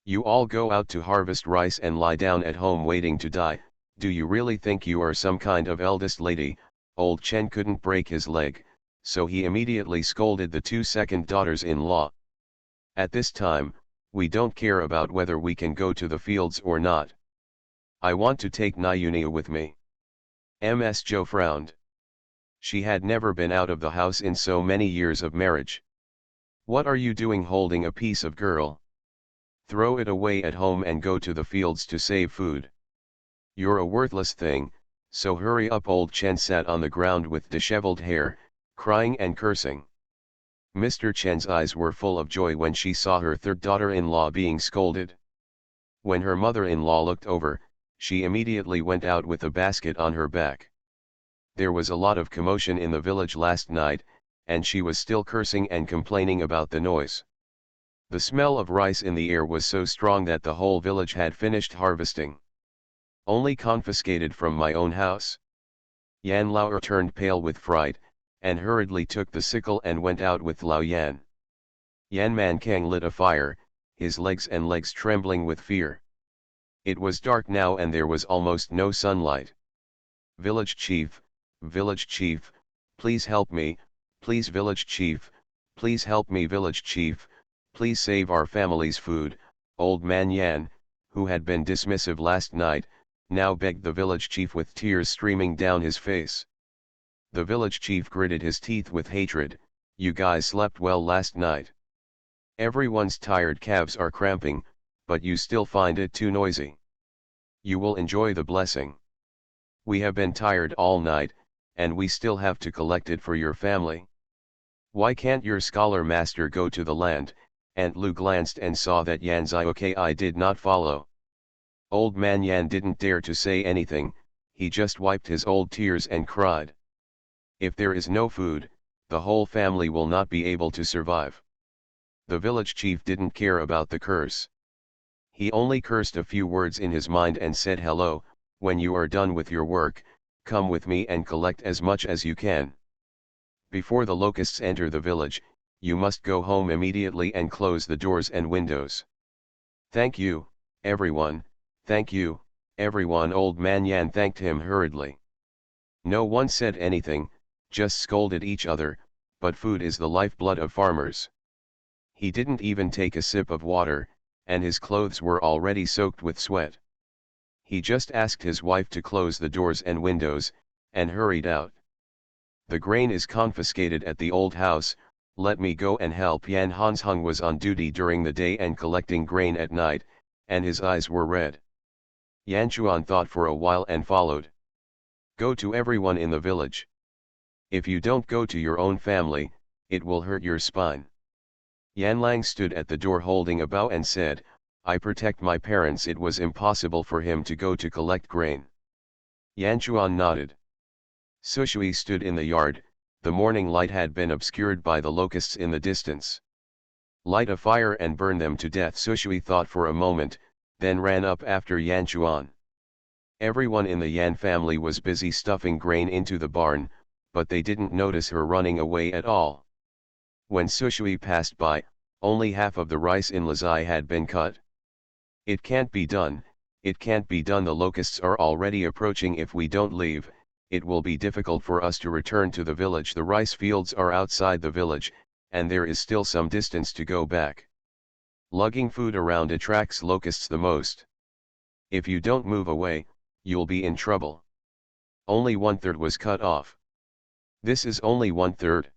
You all go out to harvest rice and lie down at home waiting to die. Do you really think you are some kind of eldest lady? Old Chen couldn't break his leg, so he immediately scolded the two second daughters-in-law. At this time, we don't care about whether we can go to the fields or not. I want to take Nayunia with me. Ms. Zhou frowned. She had never been out of the house in so many years of marriage. What are you doing holding a piece of girl? Throw it away at home and go to the fields to save food. You're a worthless thing, so hurry up. Old Chen sat on the ground with disheveled hair, crying and cursing. Mr. Chen's eyes were full of joy when she saw her third daughter-in-law being scolded. When her mother-in-law looked over, she immediately went out with a basket on her back. There was a lot of commotion in the village last night, and she was still cursing and complaining about the noise. The smell of rice in the air was so strong that the whole village had finished harvesting. Only confiscated from my own house. Yan Lao turned pale with fright, and hurriedly took the sickle and went out with Lao Yan. Yan Mankang lit a fire, his legs trembling with fear. It was dark now and there was almost no sunlight. Village chief, please help me, please village chief, please help me village chief, please save our family's food. Old man Yan, who had been dismissive last night, now begged the village chief with tears streaming down his face. The village chief gritted his teeth with hatred. You guys slept well last night. Everyone's tired calves are cramping, but you still find it too noisy. You will enjoy the blessing. We have been tired all night, and we still have to collect it for your family. Why can't your scholar master go to the land? Aunt Lu glanced and saw that Yan's I did not follow. Old man Yan didn't dare to say anything, he just wiped his old tears and cried. If there is no food, the whole family will not be able to survive. The village chief didn't care about the curse. He only cursed a few words in his mind and said, "Hello, when you are done with your work, come with me and collect as much as you can. Before the locusts enter the village, you must go home immediately and close the doors and windows." "Thank you, everyone, thank you, everyone." Old man Yan thanked him hurriedly. No one said anything, just scolded each other, but food is the lifeblood of farmers. He didn't even take a sip of water, and his clothes were already soaked with sweat. He just asked his wife to close the doors and windows, and hurried out. "The grain is confiscated at the old house, let me go and help." Yan Hansheng was on duty during the day and collecting grain at night, and his eyes were red. Yan Chuan thought for a while and followed. "Go to everyone in the village. If you don't go to your own family, it will hurt your spine." Yan Lang stood at the door holding a bow and said, "I protect my parents." It was impossible for him to go to collect grain. Yan Chuan nodded. Sushui stood in the yard, the morning light had been obscured by the locusts in the distance. "Light a fire and burn them to death." Sushui thought for a moment, then ran up after Yan Chuan. Everyone in the Yan family was busy stuffing grain into the barn, but they didn't notice her running away at all. When Sushui passed by, only half of the rice in Lazai had been cut. "It can't be done, it can't be done. The locusts are already approaching. If we don't leave, it will be difficult for us to return to the village. The rice fields are outside the village, and there is still some distance to go back. Lugging food around attracts locusts the most. If you don't move away, you'll be in trouble." Only 1/3 was cut off. "This is only 1/3.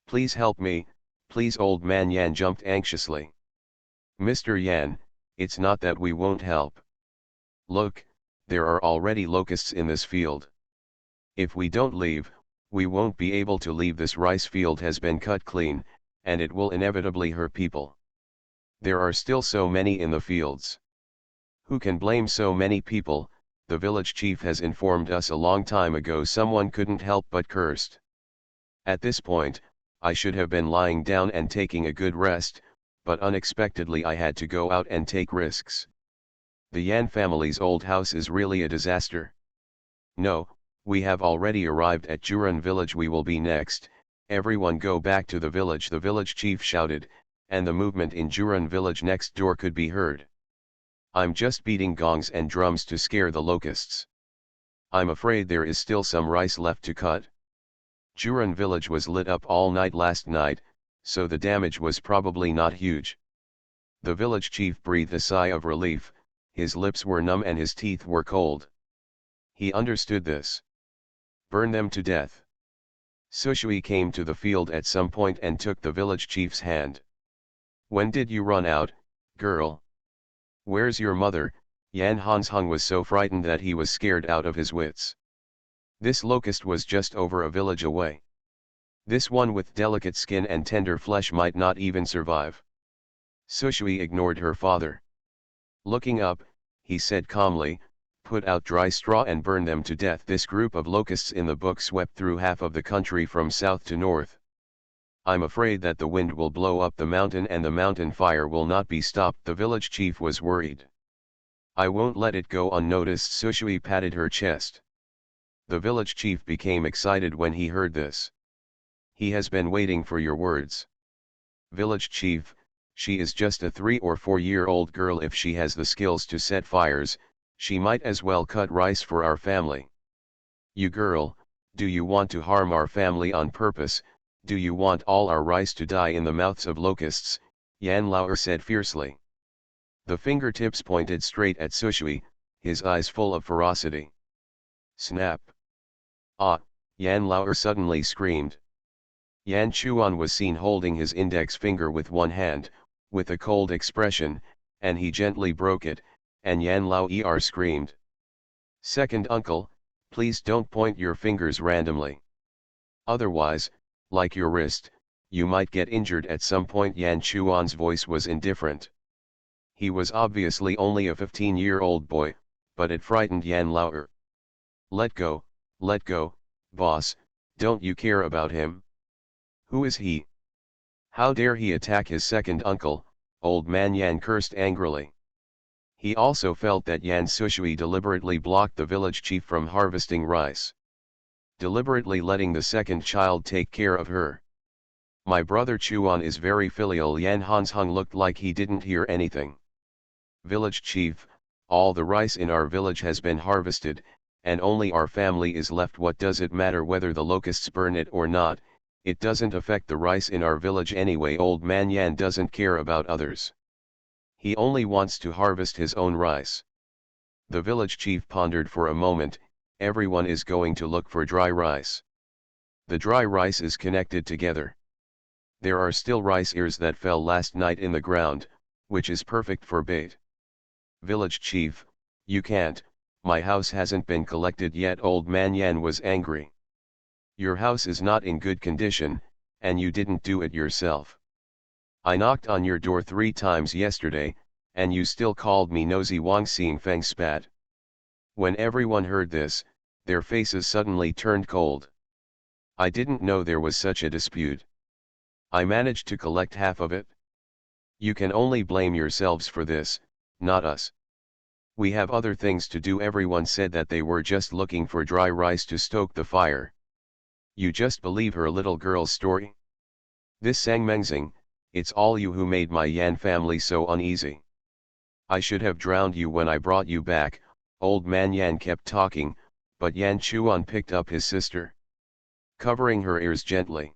Please help me, please." Old man Yan jumped anxiously. "Mr. Yan, it's not that we won't help. Look, there are already locusts in this field. If we don't leave, we won't be able to leave. This rice field has been cut clean, and it will inevitably hurt people. There are still so many in the fields. Who can blame so many people? The village chief has informed us a long time ago." Someone couldn't help but cursed. At this point, I should have been lying down and taking a good rest, but unexpectedly I had to go out and take risks. The Yan family's old house is really a disaster. No, we have already arrived at Juran village. We will be next. Everyone go back to the village, the village chief shouted, and the movement in Juran village next door could be heard. "I'm just beating gongs and drums to scare the locusts. I'm afraid there is still some rice left to cut." Juran village was lit up all night last night, so the damage was probably not huge. The village chief breathed a sigh of relief, his lips were numb and his teeth were cold. He understood this. "Burn them to death." Sushui came to the field at some point and took the village chief's hand. "When did you run out, girl? Where's your mother?" Yan Hansheng was so frightened that he was scared out of his wits. This locust was just over a village away. This one with delicate skin and tender flesh might not even survive. Sushui ignored her father. Looking up, he said calmly, "Put out dry straw and burn them to death." This group of locusts in the book swept through half of the country from south to north. "I'm afraid that the wind will blow up the mountain and the mountain fire will not be stopped." The village chief was worried. "I won't let it go unnoticed." Sushui patted her chest. The village chief became excited when he heard this. "He has been waiting for your words." "Village chief, she is just a 3 or 4-year-old girl. If she has the skills to set fires, she might as well cut rice for our family." "You girl, do you want to harm our family on purpose? Do you want all our rice to die in the mouths of locusts?" Yan Laoer said fiercely. The fingertips pointed straight at Sushui, his eyes full of ferocity. Snap! "Ah!" Yan Laoer suddenly screamed. Yan Chuan was seen holding his index finger with one hand, with a cold expression, and he gently broke it, and Yan Lao screamed. "Second uncle, please don't point your fingers randomly. Otherwise, like your wrist, you might get injured at some point." Yan Chuan's voice was indifferent. He was obviously only a 15-year-old boy, but it frightened Yan Lao. Let go, boss, don't you care about him? Who is he? How dare he attack his second uncle? Old man Yan cursed angrily. He also felt that Yan Sushui deliberately blocked the village chief from harvesting rice, deliberately letting the second child take care of her. My brother Chuan is very filial. Yan Hansheng looked like he didn't hear anything. Village chief, all the rice in our village has been harvested, and only our family is left. What does it matter whether the locusts burn it or not? It doesn't affect the rice in our village anyway. Old man Yan doesn't care about others. He only wants to harvest his own rice. The village chief pondered for a moment. Everyone is going to look for dry rice. The dry rice is connected together. There are still rice ears that fell last night in the ground, which is perfect for bait. Village chief, you can't, my house hasn't been collected yet. Old man Yan was angry. Your house is not in good condition, and you didn't do it yourself. I knocked on your door 3 times yesterday, and you still called me nosy. Wang Xingfeng spat. When everyone heard this, their faces suddenly turned cold. I didn't know there was such a dispute. I managed to collect half of it. You can only blame yourselves for this, not us. We have other things to do. Everyone said that they were just looking for dry rice to stoke the fire. You just believe her little girl's story? This Sang Mengzing, it's all you who made my Yan family so uneasy. I should have drowned you when I brought you back. Old man Yan kept talking, but Yan Chuan picked up his sister, covering her ears gently,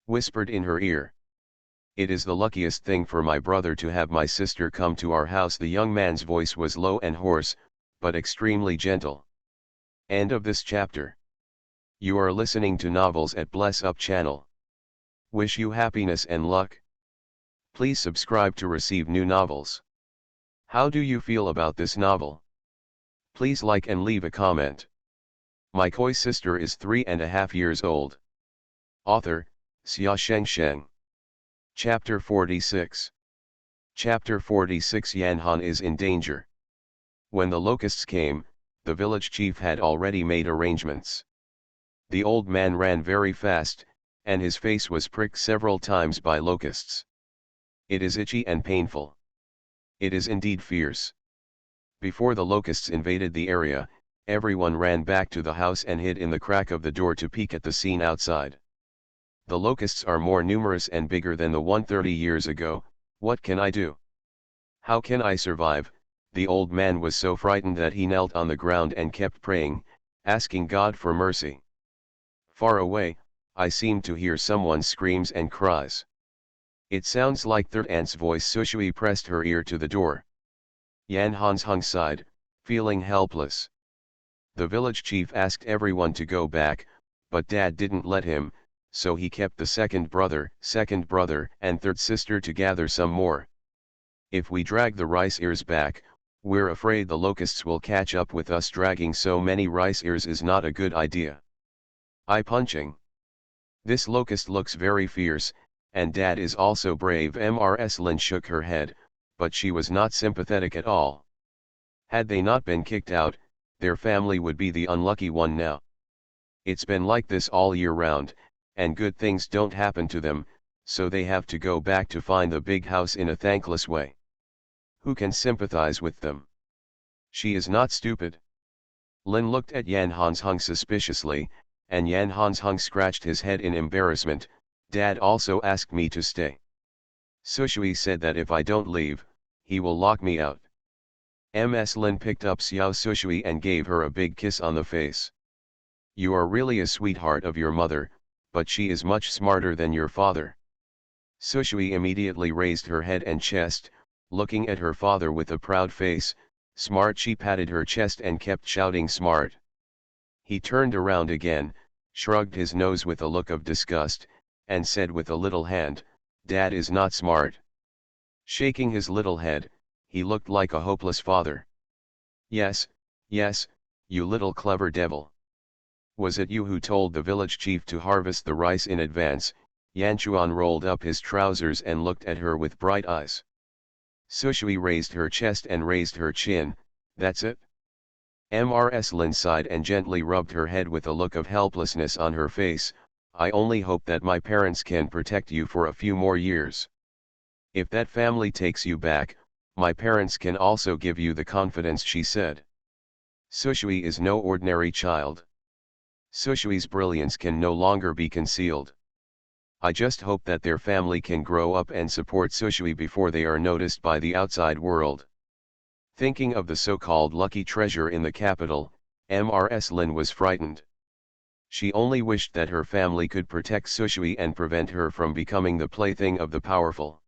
whispered in her ear. It is the luckiest thing for my brother to have my sister come to our house. The young man's voice was low and hoarse, but extremely gentle. End of this chapter. You are listening to Novels at Bless Up channel. Wish you happiness and luck. Please subscribe to receive new novels. How do you feel about this novel? Please like and leave a comment. My koi sister is 3.5 years old. Author, Xia Shengsheng. Chapter 46. Chapter 46. Yan Han is in danger. When the locusts came, the village chief had already made arrangements. The old man ran very fast, and his face was pricked several times by locusts. It is itchy and painful. It is indeed fierce. Before the locusts invaded the area, everyone ran back to the house and hid in the crack of the door to peek at the scene outside. The locusts are more numerous and bigger than the one 30 years ago. What can I do? How can I survive? The old man was so frightened that he knelt on the ground and kept praying, asking God for mercy. Far away, I seemed to hear someone's screams and cries. It sounds like Third Aunt's voice. Sushui pressed her ear to the door. Yan Hansheng sighed, feeling helpless. The village chief asked everyone to go back, but Dad didn't let him, so he kept the second brother, and third sister to gather some more. If we drag the rice ears back, we're afraid the locusts will catch up with us. Dragging so many rice ears is not a good idea. Eye punching. This locust looks very fierce, and Dad is also brave. Mrs. Lin shook her head, but she was not sympathetic at all. Had they not been kicked out, their family would be the unlucky one now. It's been like this all year round, and good things don't happen to them, so they have to go back to find the big house in a thankless way. Who can sympathize with them? She is not stupid. Lin looked at Yan Hansheng suspiciously, and Yan Hansheng scratched his head in embarrassment. Dad also asked me to stay. Sushui said that if I don't leave, he will lock me out. Ms. Lin picked up Xiao Sushui and gave her a big kiss on the face. You are really a sweetheart of your mother, but she is much smarter than your father. Sushui immediately raised her head and chest, looking at her father with a proud face. Smart. She patted her chest and kept shouting smart. He turned around again, shrugged his nose with a look of disgust, and said with a little hand, "Dad is not smart." Shaking his little head, he looked like a hopeless father. "Yes, yes, you little clever devil. Was it you who told the village chief to harvest the rice in advance?" Yanchuan rolled up his trousers and looked at her with bright eyes. Sushui raised her chest and raised her chin. "That's it?" Mrs. Lin sighed and gently rubbed her head with a look of helplessness on her face. "I only hope that my parents can protect you for a few more years. If that family takes you back, my parents can also give you the confidence," she said. Sushui is no ordinary child. Sushui's brilliance can no longer be concealed. I just hope that their family can grow up and support Sushui before they are noticed by the outside world. Thinking of the so-called lucky treasure in the capital, Mrs. Lin was frightened. She only wished that her family could protect Sushui and prevent her from becoming the plaything of the powerful.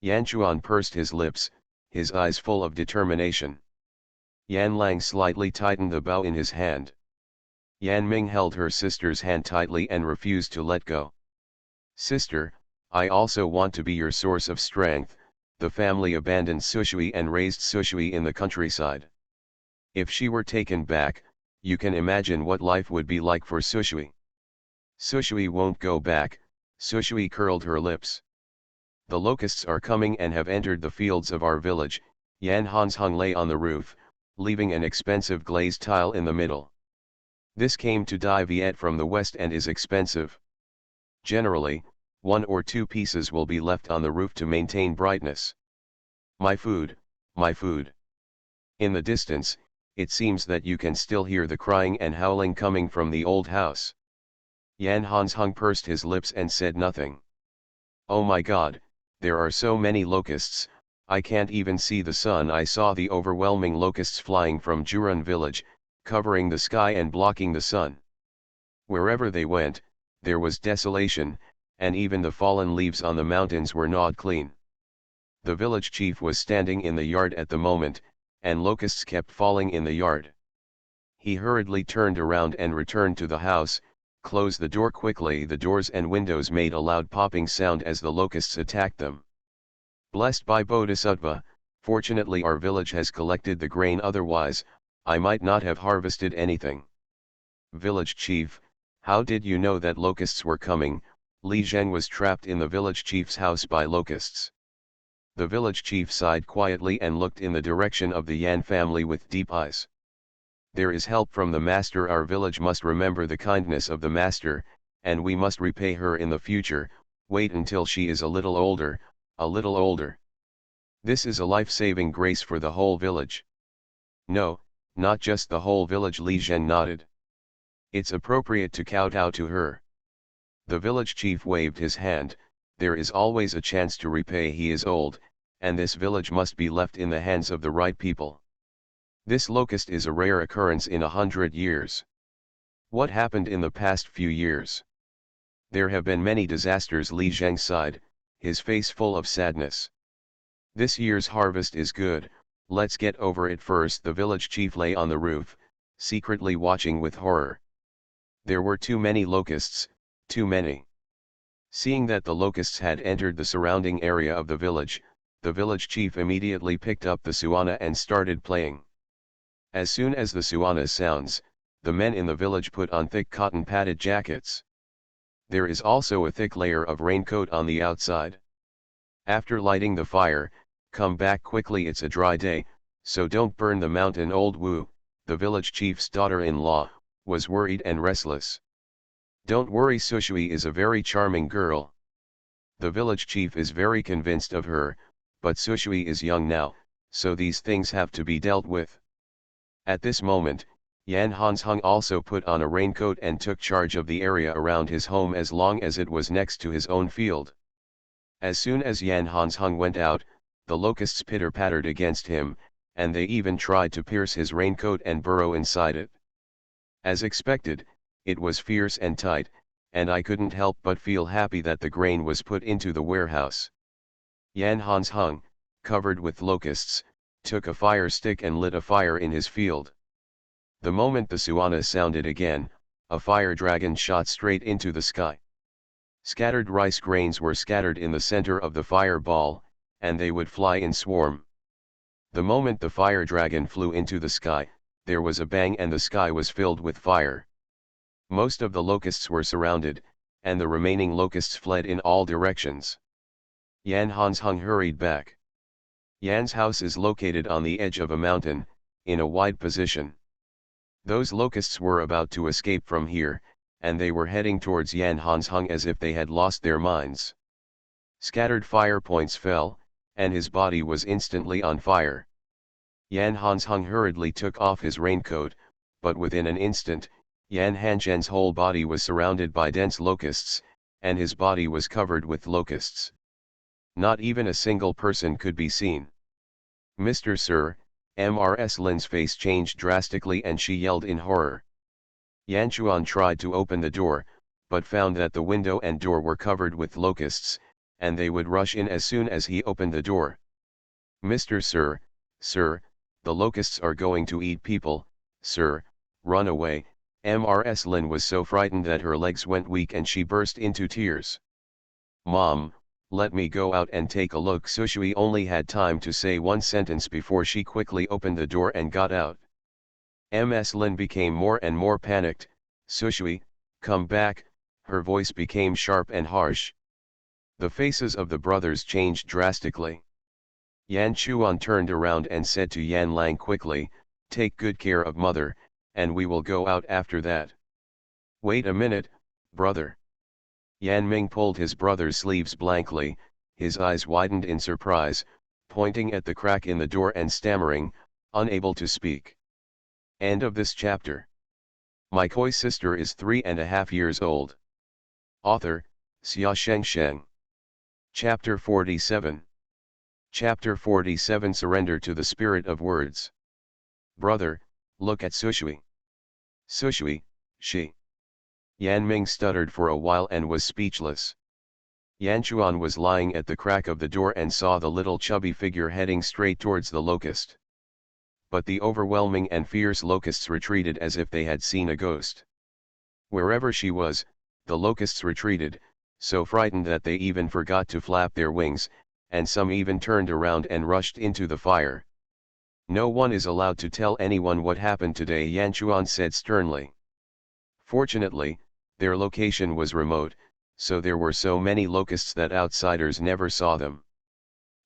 Yanchuan pursed his lips, his eyes full of determination. Yan Lang slightly tightened the bow in his hand. Yan Ming held her sister's hand tightly and refused to let go. "Sister, I also want to be your source of strength." The family abandoned Sushui and raised Sushui in the countryside. If she were taken back, you can imagine what life would be like for Sushui. "Sushui won't go back." Sushui curled her lips. "The locusts are coming and have entered the fields of our village." Yan Hansheng lay on the roof, leaving an expensive glazed tile in the middle. "This came to Dai Viet from the west and is expensive. Generally, 1 or 2 pieces will be left on the roof to maintain brightness. My food, my food." In the distance, it seems that you can still hear the crying and howling coming from the old house. Yan Hansheng pursed his lips and said nothing. "Oh my God, there are so many locusts, I can't even see the sun." I saw the overwhelming locusts flying from Jurun village, covering the sky and blocking the sun. Wherever they went, there was desolation, and even the fallen leaves on the mountains were gnawed clean. The village chief was standing in the yard at the moment, and locusts kept falling in the yard. He hurriedly turned around and returned to the house, closed the door quickly. The doors and windows made a loud popping sound as the locusts attacked them. "Blessed by Bodhisattva, fortunately our village has collected the grain, otherwise, I might not have harvested anything." "Village chief, how did you know that locusts were coming?" Li Zheng was trapped in the village chief's house by locusts. The village chief sighed quietly and looked in the direction of the Yan family with deep eyes. "There is help from the master. Our village must remember the kindness of the master, and we must repay her in the future. Wait until she is a little older, a little older. This is a life-saving grace for the whole village." "No, not just the whole village," Li Zhen nodded. "It's appropriate to kowtow to her." The village chief waved his hand. "There is always a chance to repay. He is old, and this village must be left in the hands of the right people. This locust is a rare occurrence in 100 years. What happened in the past few years?" "There have been many disasters." Li Zheng sighed, his face full of sadness. "This year's harvest is good, let's get over it first." The village chief lay on the roof, secretly watching with horror. There were too many locusts, too many. Seeing that the locusts had entered the surrounding area of the village chief immediately picked up the suana and started playing. As soon as the suana sounds, the men in the village put on thick cotton padded jackets. There is also a thick layer of raincoat on the outside. After lighting the fire, come back quickly, it's a dry day, so don't burn the mountain. Old Wu, the village chief's daughter-in-law, was worried and restless. "Don't worry, Sushui is a very charming girl. The village chief is very convinced of her, but Sushui is young now, so these things have to be dealt with." At this moment, Yan Hansheng also put on a raincoat and took charge of the area around his home as long as it was next to his own field. As soon as Yan Hansheng went out, the locusts pitter-pattered against him, and they even tried to pierce his raincoat and burrow inside it. As expected, it was fierce and tight, and I couldn't help but feel happy that the grain was put into the warehouse. Yan Hansheng, covered with locusts, took a fire stick and lit a fire in his field. The moment the suana sounded again, a fire dragon shot straight into the sky. Scattered rice grains were scattered in the center of the fireball, and they would fly in swarm. The moment the fire dragon flew into the sky, there was a bang and the sky was filled with fire. Most of the locusts were surrounded, and the remaining locusts fled in all directions. Yan Hansheng hurried back. Yan's house is located on the edge of a mountain, in a wide position. Those locusts were about to escape from here, and they were heading towards Yan Hansheng as if they had lost their minds. Scattered fire points fell, and his body was instantly on fire. Yan Hansheng hurriedly took off his raincoat, but within an instant, Yan Hanzhen's whole body was surrounded by dense locusts, and his body was covered with locusts. Not even a single person could be seen. "Mr. Sir," Mrs. Lin's face changed drastically and she yelled in horror. Yan Chuan tried to open the door, but found that the window and door were covered with locusts, and they would rush in as soon as he opened the door. "Mr. Sir, sir, the locusts are going to eat people, sir, run away." Mrs. Lin was so frightened that her legs went weak and she burst into tears. "Mom, let me go out and take a look." Sushui only had time to say one sentence before she quickly opened the door and got out. Ms. Lin became more and more panicked. "Sushui, come back," her voice became sharp and harsh. The faces of the brothers changed drastically. Yan Chuan turned around and said to Yan Lang quickly, "Take good care of mother, and we will go out after that." "Wait a minute, brother." Yan Ming pulled his brother's sleeves blankly, his eyes widened in surprise, pointing at the crack in the door and stammering, unable to speak. End of this chapter. My koi sister is 3.5 years old. Author, Xia Shengsheng. Chapter 47. Chapter 47 Surrender to the Spirit of Words. "Brother, look at Sushui." "Sushui, she." Yan Ming stuttered for a while and was speechless. Yan Chuan was lying at the crack of the door and saw the little chubby figure heading straight towards the locust. But the overwhelming and fierce locusts retreated as if they had seen a ghost. Wherever she was, the locusts retreated, so frightened that they even forgot to flap their wings, and some even turned around and rushed into the fire. "No one is allowed to tell anyone what happened today," Yan Chuan said sternly. Fortunately, their location was remote, so there were so many locusts that outsiders never saw them.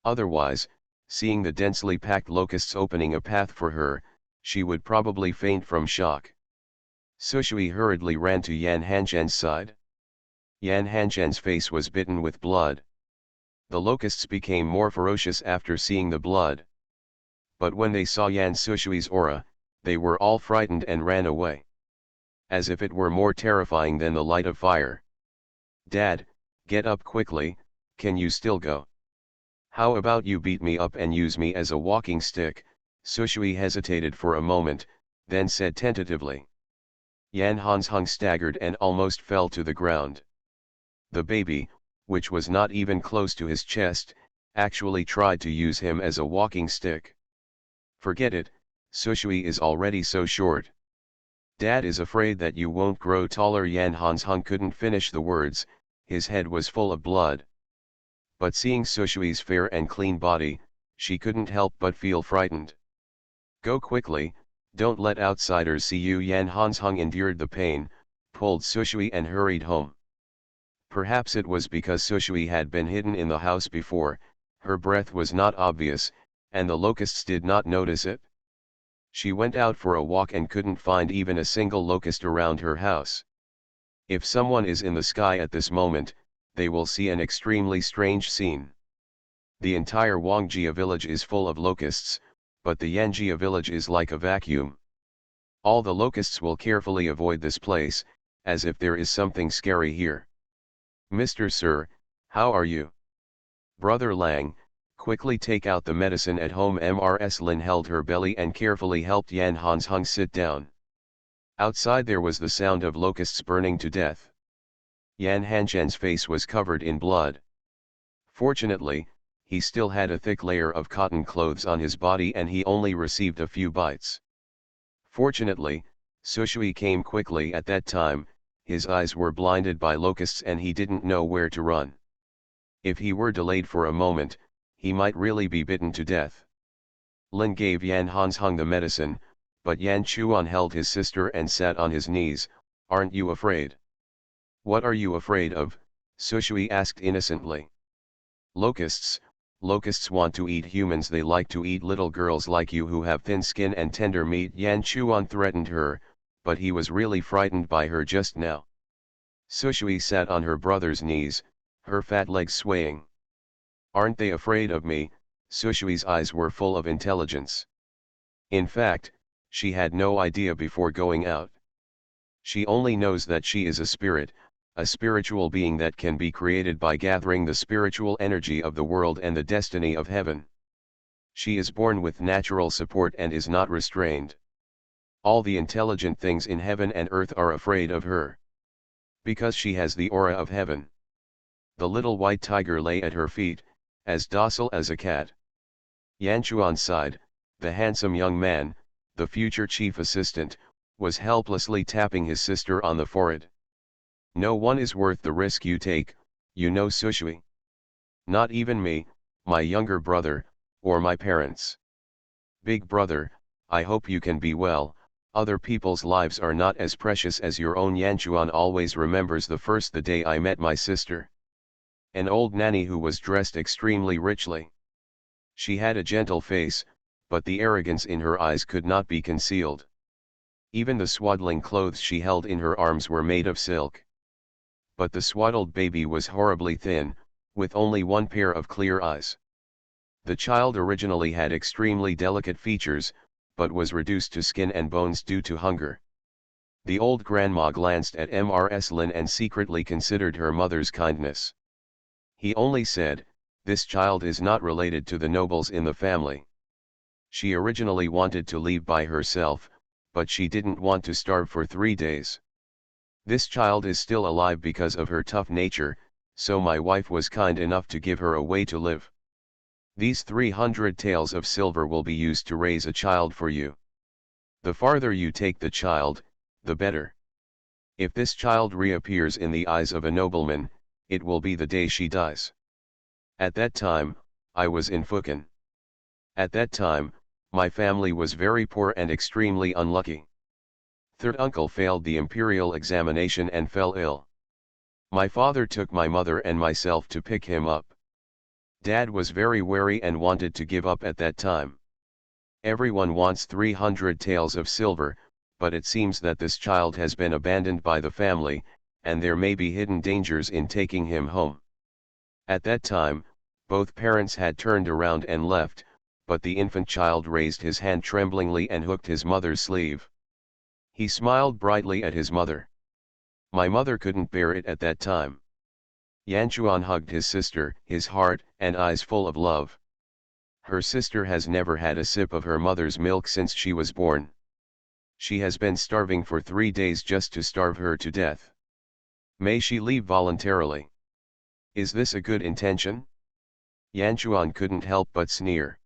Otherwise, seeing the densely packed locusts opening a path for her, she would probably faint from shock. Sushui hurriedly ran to Yan Hanzhen's side. Yan Hanzhen's face was bitten with blood. The locusts became more ferocious after seeing the blood. But when they saw Yan Sushui's aura, they were all frightened and ran away. As if it were more terrifying than the light of fire. "Dad, get up quickly, can you still go? How about you beat me up and use me as a walking stick?" Sushui hesitated for a moment, then said tentatively. Yan Hansheng staggered and almost fell to the ground. The baby, which was not even close to his chest, actually tried to use him as a walking stick. "Forget it, Sushui is already so short. Dad is afraid that you won't grow taller." Yan Hansheng couldn't finish the words, his head was full of blood. But seeing Sushui's fair and clean body, she couldn't help but feel frightened. "Go quickly, don't let outsiders see you." Yan Hansheng endured the pain, pulled Sushui and hurried home. Perhaps it was because Sushui had been hidden in the house before, her breath was not obvious, and the locusts did not notice it. She went out for a walk and couldn't find even a single locust around her house. If someone is in the sky at this moment, they will see an extremely strange scene. The entire Wangjia village is full of locusts, but the Yanjia village is like a vacuum. All the locusts will carefully avoid this place, as if there is something scary here. "Mr. Sir, how are you?" "Brother Lang, quickly take out the medicine at home." Mrs. Lin held her belly and carefully helped Yan Hansheng sit down. Outside there was the sound of locusts burning to death. Yan Hanzhen's face was covered in blood. Fortunately, he still had a thick layer of cotton clothes on his body and he only received a few bites. Fortunately, Sushui came quickly at that time, his eyes were blinded by locusts and he didn't know where to run. If he were delayed for a moment, he might really be bitten to death. Lin gave Yan Hansheng the medicine, but Yan Chuan held his sister and sat on his knees. "Aren't you afraid?" "What are you afraid of?" Sushui asked innocently. "Locusts. Locusts want to eat humans. They like to eat little girls like you who have thin skin and tender meat." Yan Chuan threatened her, but he was really frightened by her just now. Sushui sat on her brother's knees, her fat legs swaying. "Aren't they afraid of me?" Sushui's eyes were full of intelligence. In fact, she had no idea before going out. She only knows that she is a spirit, a spiritual being that can be created by gathering the spiritual energy of the world and the destiny of heaven. She is born with natural support and is not restrained. All the intelligent things in heaven and earth are afraid of her. Because she has the aura of heaven. The little white tiger lay at her feet, as docile as a cat. Yanchuan sighed. The handsome young man, the future chief assistant, was helplessly tapping his sister on the forehead. "No one is worth the risk you take, you know, Sushui. Not even me, my younger brother, or my parents. Big brother, I hope you can be well. Other people's lives are not as precious as your own." Yanchuan always remembers the day I met my sister. An old nanny who was dressed extremely richly. She had a gentle face, but the arrogance in her eyes could not be concealed. Even the swaddling clothes she held in her arms were made of silk. But the swaddled baby was horribly thin, with only one pair of clear eyes. The child originally had extremely delicate features, but was reduced to skin and bones due to hunger. The old grandma glanced at Mrs. Lin and secretly considered her mother's kindness. He only said, "This child is not related to the nobles in the family." She originally wanted to leave by herself, but she didn't want to starve for 3 days. "This child is still alive because of her tough nature, so my wife was kind enough to give her a way to live. These 300 taels of silver will be used to raise a child for you. The farther you take the child, the better. If this child reappears in the eyes of a nobleman, it will be the day she dies. At that time, I was in Fukan. At that time, my family was very poor and extremely unlucky. Third uncle failed the imperial examination and fell ill. My father took my mother and myself to pick him up. Dad was very wary and wanted to give up at that time. Everyone wants 300 taels of silver, but it seems that this child has been abandoned by the family, and there may be hidden dangers in taking him home. At that time, both parents had turned around and left, but the infant child raised his hand tremblingly and hooked his mother's sleeve. He smiled brightly at his mother. My mother couldn't bear it at that time." Yanchuan hugged his sister, his heart and eyes full of love. Her sister has never had a sip of her mother's milk since she was born. She has been starving for 3 days just to starve her to death. May she leave voluntarily? Is this a good intention? Yanchuan couldn't help but sneer.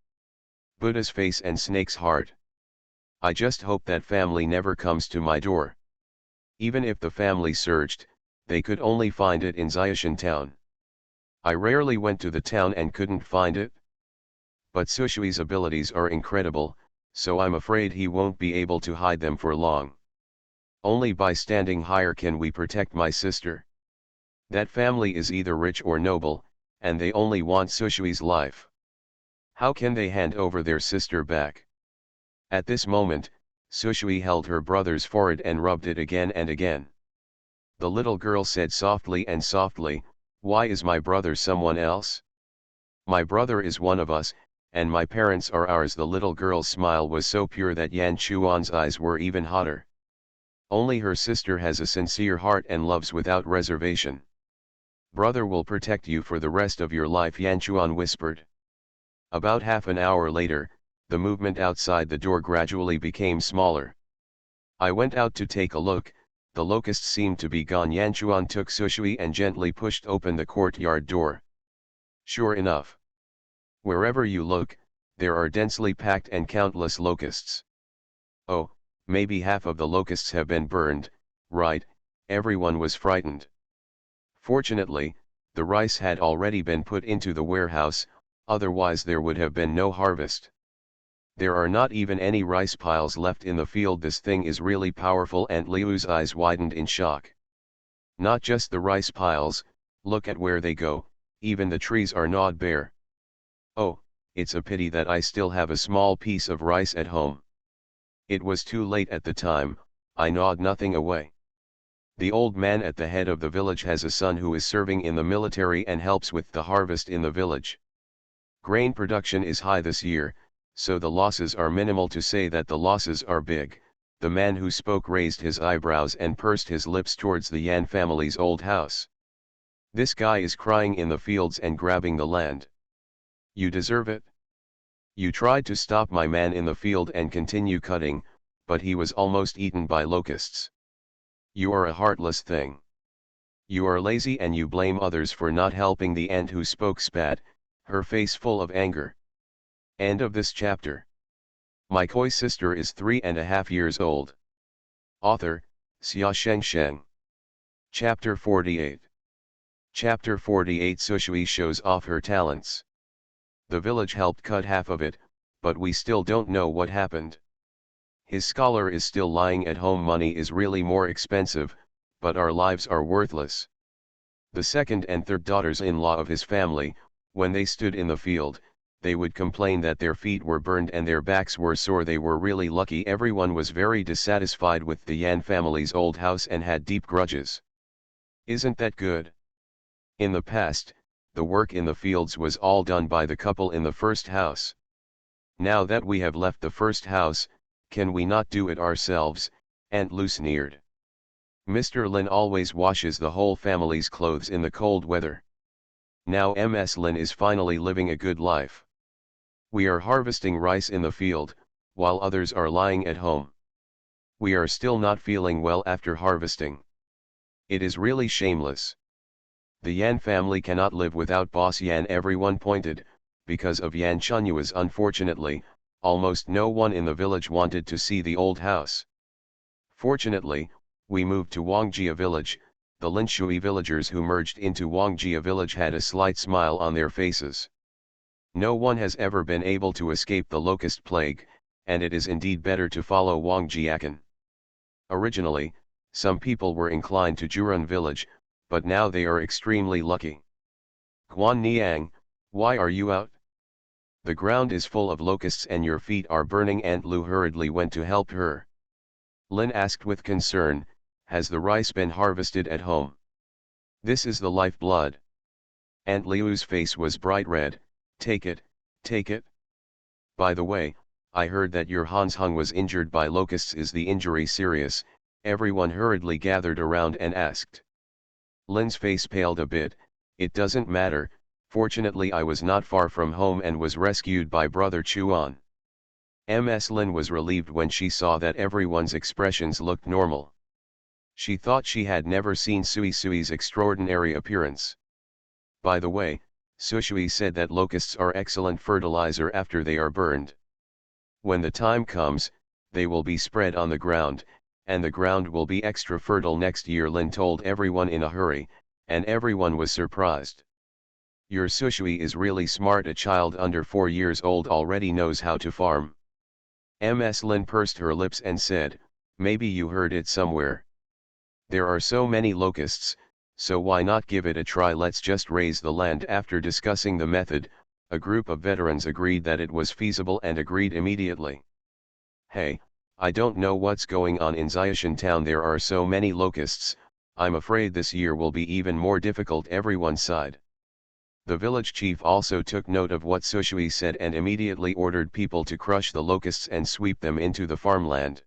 Buddha's face and snake's heart. I just hope that family never comes to my door. Even if the family searched, they could only find it in Xiaoshan town. I rarely went to the town and couldn't find it. But Sushui's abilities are incredible, so I'm afraid he won't be able to hide them for long. Only by standing higher can we protect my sister. That family is either rich or noble, and they only want Sushui's life. How can they hand over their sister back? At this moment, Sushui held her brother's forehead and rubbed it again and again. The little girl said softly and softly, "Why is my brother someone else? My brother is one of us, and my parents are ours." The little girl's smile was so pure that Yan Chuan's eyes were even hotter. Only her sister has a sincere heart and loves without reservation. "Brother will protect you for the rest of your life," Yan Chuan whispered. About half an hour later, the movement outside the door gradually became smaller. I went out to take a look. The locusts seemed to be gone. Yanchuan took Sushui and gently pushed open the courtyard door. Sure enough. Wherever you look, there are densely packed and countless locusts. Oh, maybe half of the locusts have been burned, right? Everyone was frightened. Fortunately, the rice had already been put into the warehouse, otherwise there would have been no harvest. There are not even any rice piles left in the field. This thing is really powerful, and Liu's eyes widened in shock. Not just the rice piles, look at where they go, even the trees are gnawed bare. Oh, it's a pity that I still have a small piece of rice at home. It was too late at the time, I gnawed nothing away. The old man at the head of the village has a son who is serving in the military and helps with the harvest in the village. Grain production is high this year, so the losses are minimal. To say that the losses are big, the man who spoke raised his eyebrows and pursed his lips towards the Yan family's old house. This guy is crying in the fields and grabbing the land. You deserve it. You tried to stop my man in the field and continue cutting, but he was almost eaten by locusts. You are a heartless thing. You are lazy and you blame others for not helping. The ant who spoke spat, her face full of anger. End of this chapter. My koi sister is 3.5 years old. Author, Xia Sheng. Chapter 48. Chapter 48. Sushui shows off her talents. The village helped cut half of it, but we still don't know what happened. His scholar is still lying at home. Money is really more expensive, but our lives are worthless. The second and third daughters-in-law of his family, when they stood in the field, they would complain that their feet were burned and their backs were sore. They were really lucky. Everyone was very dissatisfied with the Yan family's old house and had deep grudges. Isn't that good? In the past, the work in the fields was all done by the couple in the first house. Now that we have left the first house, can we not do it ourselves? Aunt Lu sneered. Mr. Lin always washes the whole family's clothes in the cold weather. Now Ms. Lin is finally living a good life. We are harvesting rice in the field, while others are lying at home. We are still not feeling well after harvesting. It is really shameless. The Yan family cannot live without Boss Yan. Everyone pointed, because of Yan Chunyuas. Unfortunately, almost no one in the village wanted to see the old house. Fortunately, we moved to Wangjia village. The Linshui villagers who merged into Wangjia village had a slight smile on their faces. No one has ever been able to escape the locust plague, and it is indeed better to follow Wangjiakan. Originally, some people were inclined to Jurun village, but now they are extremely lucky. Guan Niang, why are you out? The ground is full of locusts and your feet are burning. Aunt Lu hurriedly went to help her. Lin asked with concern, has the rice been harvested at home? This is the lifeblood. Aunt Liu's face was bright red. Take it, take it. By the way, I heard that your Hans Hung was injured by locusts. Is the injury serious? Everyone hurriedly gathered around and asked. Lin's face paled a bit. It doesn't matter, fortunately I was not far from home and was rescued by Brother Chuan. Ms. Lin was relieved when she saw that everyone's expressions looked normal. She thought she had never seen Sui Sui's extraordinary appearance. By the way, Sushui said that locusts are excellent fertilizer after they are burned. When the time comes, they will be spread on the ground, and the ground will be extra fertile next year. Lin told everyone in a hurry, and everyone was surprised. Your Sushui is really smart. A child under 4 years old already knows how to farm. Ms. Lin pursed her lips and said, maybe you heard it somewhere. There are so many locusts, so why not give it a try? Let's just raise the land. After discussing the method, a group of veterans agreed that it was feasible and agreed immediately. Hey, I don't know what's going on in Xiashan town. There are so many locusts, I'm afraid this year will be even more difficult. Everyone sighed. The village chief also took note of what Sushui said and immediately ordered people to crush the locusts and sweep them into the farmland.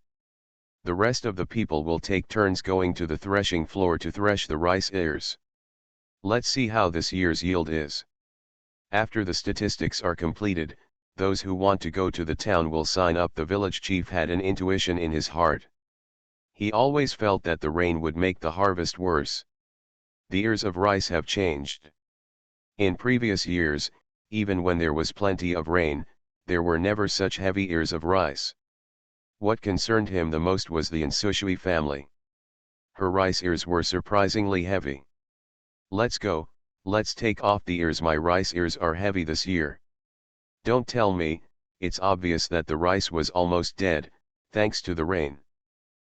The rest of the people will take turns going to the threshing floor to thresh the rice ears. Let's see how this year's yield is. After the statistics are completed, those who want to go to the town will sign up. The village chief had an intuition in his heart. He always felt that the rain would make the harvest worse. The ears of rice have changed. In previous years, even when there was plenty of rain, there were never such heavy ears of rice. What concerned him the most was the Nsushui family. Her rice ears were surprisingly heavy. Let's go, let's take off the ears. My rice ears are heavy this year. Don't tell me, it's obvious that the rice was almost dead, thanks to the rain.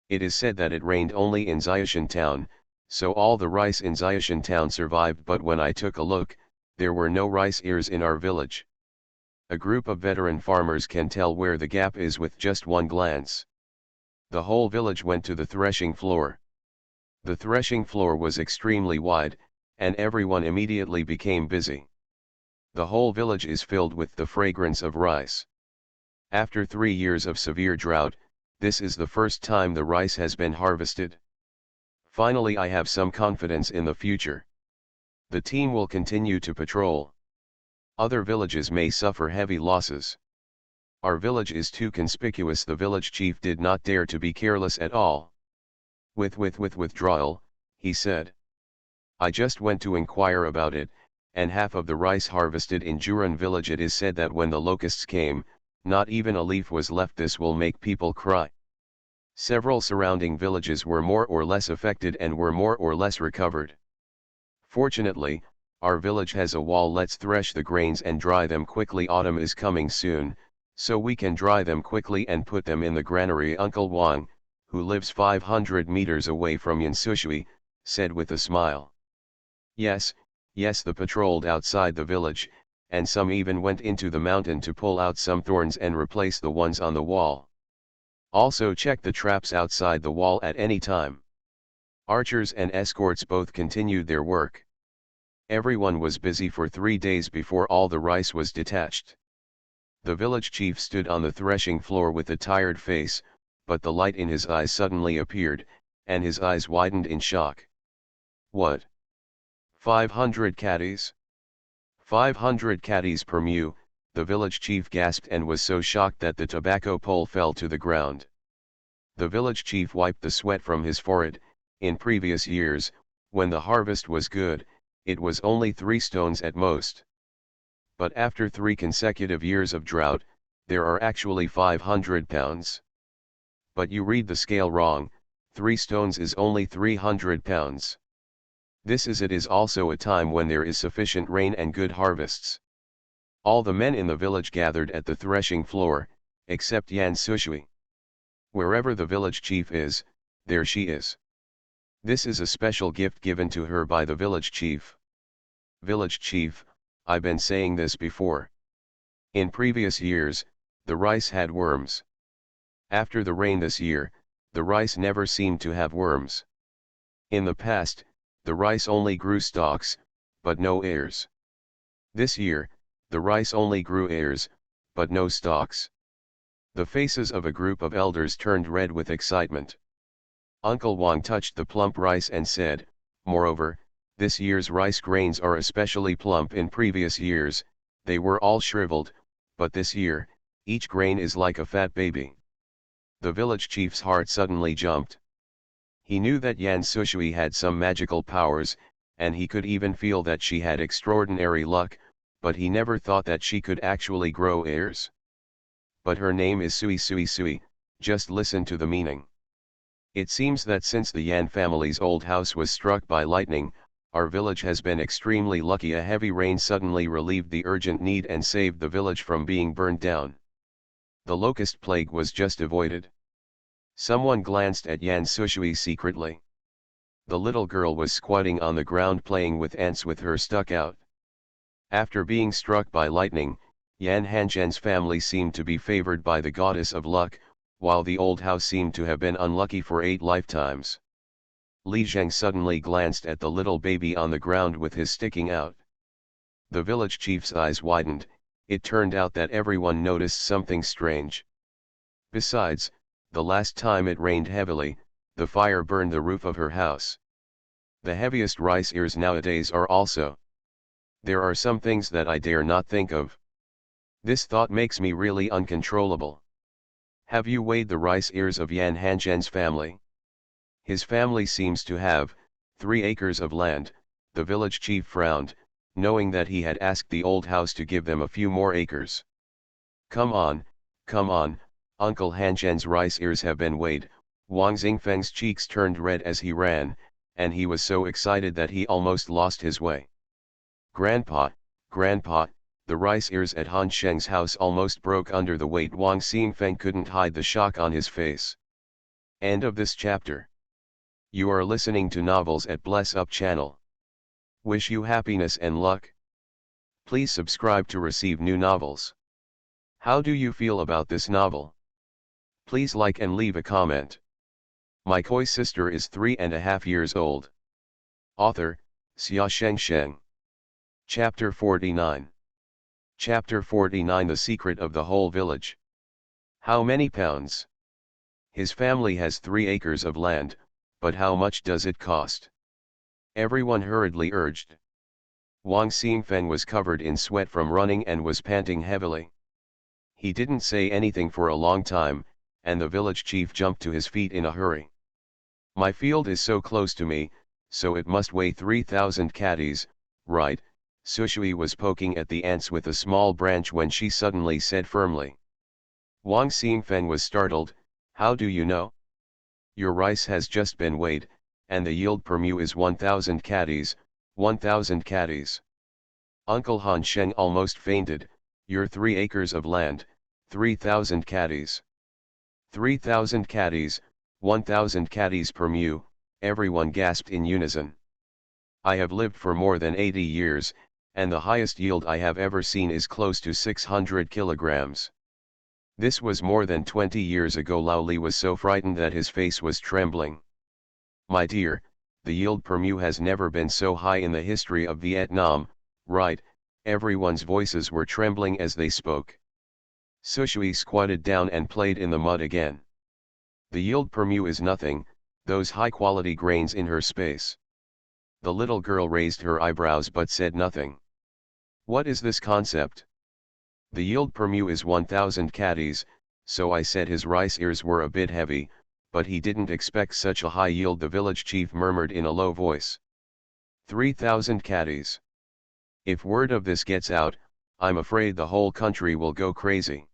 It is said that it rained only in Xiaoshan town, so all the rice in Xiaoshan town survived, but when I took a look, there were no rice ears in our village. A group of veteran farmers can tell where the gap is with just one glance. The whole village went to the threshing floor. The threshing floor was extremely wide, and everyone immediately became busy. The whole village is filled with the fragrance of rice. After 3 years of severe drought, this is the first time the rice has been harvested. Finally, I have some confidence in the future. The team will continue to patrol. Other villages may suffer heavy losses. Our village is too conspicuous. The village chief did not dare to be careless at all. With withdrawal, he said. I just went to inquire about it, and half of the rice harvested in Juran village. It is said that when the locusts came, not even a leaf was left. This will make people cry. Several surrounding villages were more or less affected and were more or less recovered. Fortunately, our village has a wall. Let's thresh the grains and dry them quickly. Autumn is coming soon, so we can dry them quickly and put them in the granary. Uncle Wang, who lives 500 meters away from Yansushui, said with a smile. Yes, they patrolled outside the village, and some even went into the mountain to pull out some thorns and replace the ones on the wall. Also check the traps outside the wall at any time. Archers and escorts both continued their work. Everyone was busy for 3 days before all the rice was detached. The village chief stood on the threshing floor with a tired face, but the light in his eyes suddenly appeared, and his eyes widened in shock. What? 500 caddies? 500 caddies per mu, the village chief gasped and was so shocked that the tobacco pole fell to the ground. The village chief wiped the sweat from his forehead. In previous years, when the harvest was good, it was only 3 stones at most. But after 3 consecutive years of drought, there are actually 500 pounds. But you read the scale wrong, 3 stones is only 300 pounds. This is also a time when there is sufficient rain and good harvests. All the men in the village gathered at the threshing floor, except Yan Sushui. Wherever the village chief is, there she is. This is a special gift given to her by the village chief. Village chief, I've been saying this before. In previous years, the rice had worms. After the rain this year, the rice never seemed to have worms. In the past, the rice only grew stalks, but no ears. This year, the rice only grew ears, but no stalks. The faces of a group of elders turned red with excitement. Uncle Wang touched the plump rice and said, moreover, this year's rice grains are especially plump. In previous years, they were all shriveled, but this year, each grain is like a fat baby. The village chief's heart suddenly jumped. He knew that Yan Sushui had some magical powers, and he could even feel that she had extraordinary luck, but he never thought that she could actually grow ears. But her name is Sui Sui Sui, just listen to the meaning. It seems that since the Yan family's old house was struck by lightning, our village has been extremely lucky. A heavy rain suddenly relieved the urgent need and saved the village from being burned down. The locust plague was just avoided. Someone glanced at Yan Sushui secretly. The little girl was squatting on the ground playing with ants with her stuck out. After being struck by lightning, Yan Hanzhen's family seemed to be favored by the goddess of luck, while the old house seemed to have been unlucky for 8 lifetimes. Li Zheng suddenly glanced at the little baby on the ground with his sticking out. The village chief's eyes widened. It turned out that everyone noticed something strange. Besides, the last time it rained heavily, the fire burned the roof of her house. The heaviest rice ears nowadays are also. There are some things that I dare not think of. This thought makes me really uncontrollable. Have you weighed the rice ears of Yan Hanzhen's family? His family seems to have 3 acres of land. The village chief frowned, knowing that he had asked the old house to give them a few more acres. Come on, Uncle Hanzhen's rice ears have been weighed. Wang Xingfeng's cheeks turned red as he ran, and he was so excited that he almost lost his way. Grandpa, Grandpa, the rice ears at Han Sheng's house almost broke under the weight. Wang Xingfeng couldn't hide the shock on his face. End of this chapter. You are listening to Novels at Bless Up channel. Wish you happiness and luck. Please subscribe to receive new novels. How do you feel about this novel? Please like and leave a comment. My koi sister is 3.5 years old. Author, Xia Sheng. Chapter 49. Chapter 49. The Secret of the Whole Village. How many pounds? His family has 3 acres of land, but how much does it cost? Everyone hurriedly urged. Wang Xingfeng was covered in sweat from running and was panting heavily. He didn't say anything for a long time, and the village chief jumped to his feet in a hurry. My field is so close to me, so it must weigh 3,000 catties, right? Sushui was poking at the ants with a small branch when she suddenly said firmly. Wang Xingfeng was startled. How do you know? Your rice has just been weighed, and the yield per mu is 1,000 catties, 1,000 catties. Uncle Han Sheng almost fainted. Your 3 acres of land, 3,000 catties. 3,000 catties, 1,000 catties per mu, everyone gasped in unison. I have lived for more than 80 years, and the highest yield I have ever seen is close to 600 kilograms. This was more than 20 years ago. Lao Li was so frightened that his face was trembling. My dear, the yield per mu has never been so high in the history of Vietnam, right? Everyone's voices were trembling as they spoke. Sushui squatted down and played in the mud again. The yield per mu is nothing, those high-quality grains in her space. The little girl raised her eyebrows but said nothing. What is this concept? The yield per mu is 1,000 catties, so I said his rice ears were a bit heavy, but he didn't expect such a high yield, the village chief murmured in a low voice. 3,000 catties. If word of this gets out, I'm afraid the whole country will go crazy.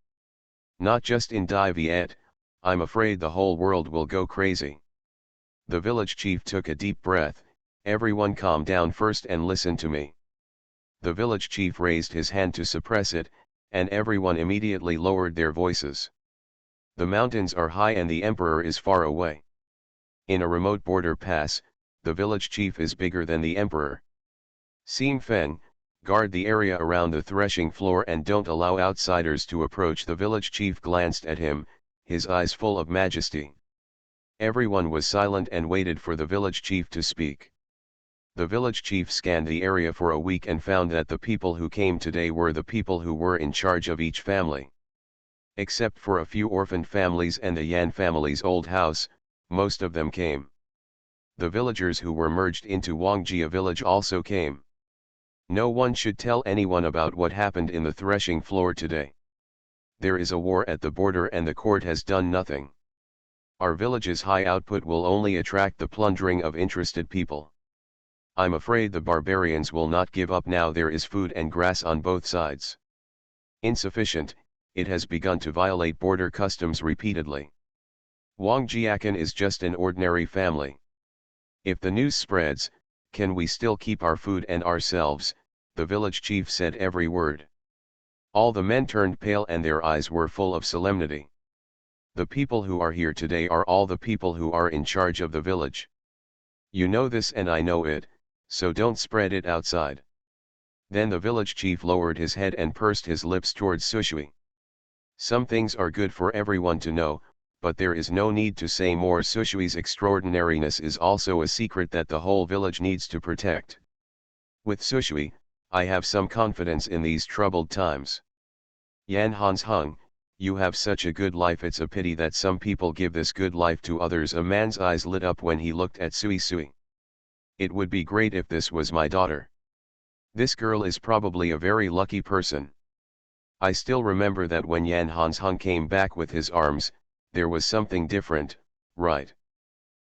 Not just in Dai Viet, I'm afraid the whole world will go crazy. The village chief took a deep breath. Everyone calm down first and listen to me. The village chief raised his hand to suppress it, and everyone immediately lowered their voices. The mountains are high and the emperor is far away. In a remote border pass, the village chief is bigger than the emperor. Xingfeng, guard the area around the threshing floor and don't allow outsiders to approach. The village chief glanced at him, his eyes full of majesty. Everyone was silent and waited for the village chief to speak. The village chief scanned the area for a week and found that the people who came today were the people who were in charge of each family. Except for a few orphaned families and the Yan family's old house, most of them came. The villagers who were merged into Wangjia village also came. No one should tell anyone about what happened in the threshing floor today. There is a war at the border and the court has done nothing. Our village's high output will only attract the plundering of interested people. I'm afraid the barbarians will not give up now. There is food and grass on both sides. Insufficient, it has begun to violate border customs repeatedly. Wang Jiakan is just an ordinary family. If the news spreads, can we still keep our food and ourselves? The village chief said every word. All the men turned pale and their eyes were full of solemnity. The people who are here today are all the people who are in charge of the village. You know this and I know it, so don't spread it outside. Then the village chief lowered his head and pursed his lips towards Sushui. Some things are good for everyone to know, but there is no need to say more. Sushui's extraordinariness is also a secret that the whole village needs to protect. With Sushui, I have some confidence in these troubled times. Yan Hans Hung, you have such a good life. It's a pity that some people give this good life to others. A man's eyes lit up when he looked at Sui Sui. It would be great if this was my daughter. This girl is probably a very lucky person. I still remember that when Yan Hans Hung came back with his arms, there was something different, right?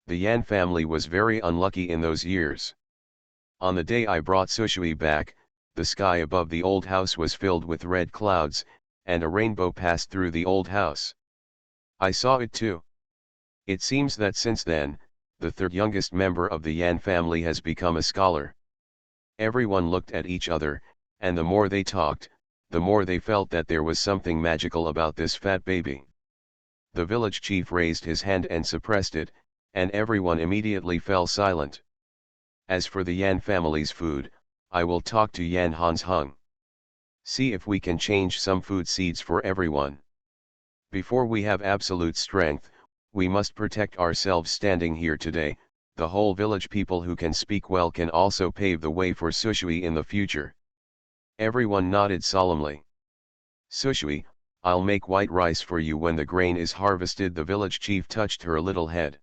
The Yan family was very unlucky in those years. On the day I brought Sushui back, the sky above the old house was filled with red clouds, and a rainbow passed through the old house. I saw it too. It seems that since then, the third youngest member of the Yan family has become a scholar. Everyone looked at each other, and the more they talked, the more they felt that there was something magical about this fat baby. The village chief raised his hand and suppressed it, and everyone immediately fell silent. As for the Yan family's food, I will talk to Yan Hans Hung. See if we can change some food seeds for everyone. Before we have absolute strength, we must protect ourselves. Standing here today, the whole village people who can speak well can also pave the way for Sushui in the future. Everyone nodded solemnly. Sushui, I'll make white rice for you when the grain is harvested. The village chief touched her little head.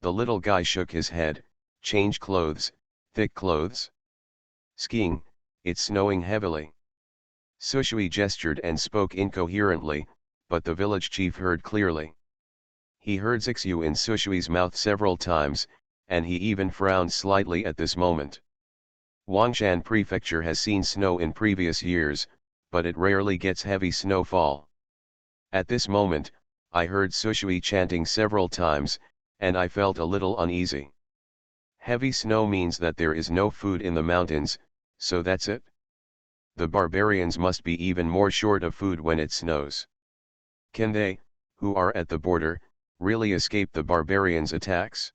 The little guy shook his head. Change clothes, thick clothes? Skiing, it's snowing heavily. Sushui gestured and spoke incoherently, but the village chief heard clearly. He heard Zixu in Sushui's mouth several times, and he even frowned slightly at this moment. Wangshan Prefecture has seen snow in previous years, but it rarely gets heavy snowfall. At this moment, I heard Sushui chanting several times, and I felt a little uneasy. Heavy snow means that there is no food in the mountains, so that's it? The barbarians must be even more short of food when it snows. Can they, who are at the border, really escape the barbarians' attacks?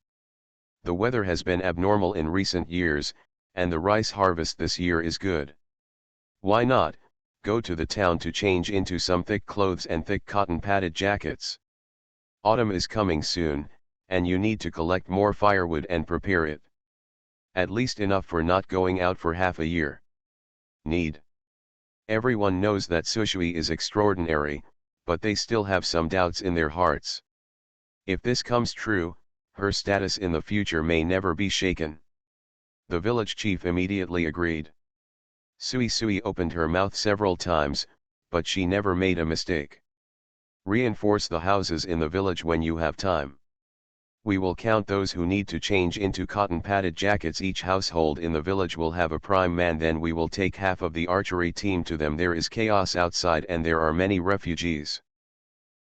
The weather has been abnormal in recent years, and the rice harvest this year is good. Why not go to the town to change into some thick clothes and thick cotton padded jackets? Autumn is coming soon, and you need to collect more firewood and prepare it. At least enough for not going out for half a year. Need. Everyone knows that Sushui is extraordinary, but they still have some doubts in their hearts. If this comes true, her status in the future may never be shaken. The village chief immediately agreed. Sui opened her mouth several times, but she never made a mistake. Reinforce the houses in the village when you have time. We will count those who need to change into cotton padded jackets. Each household in the village will have a prime man. Then we will take half of the archery team to them. There is chaos outside and there are many refugees.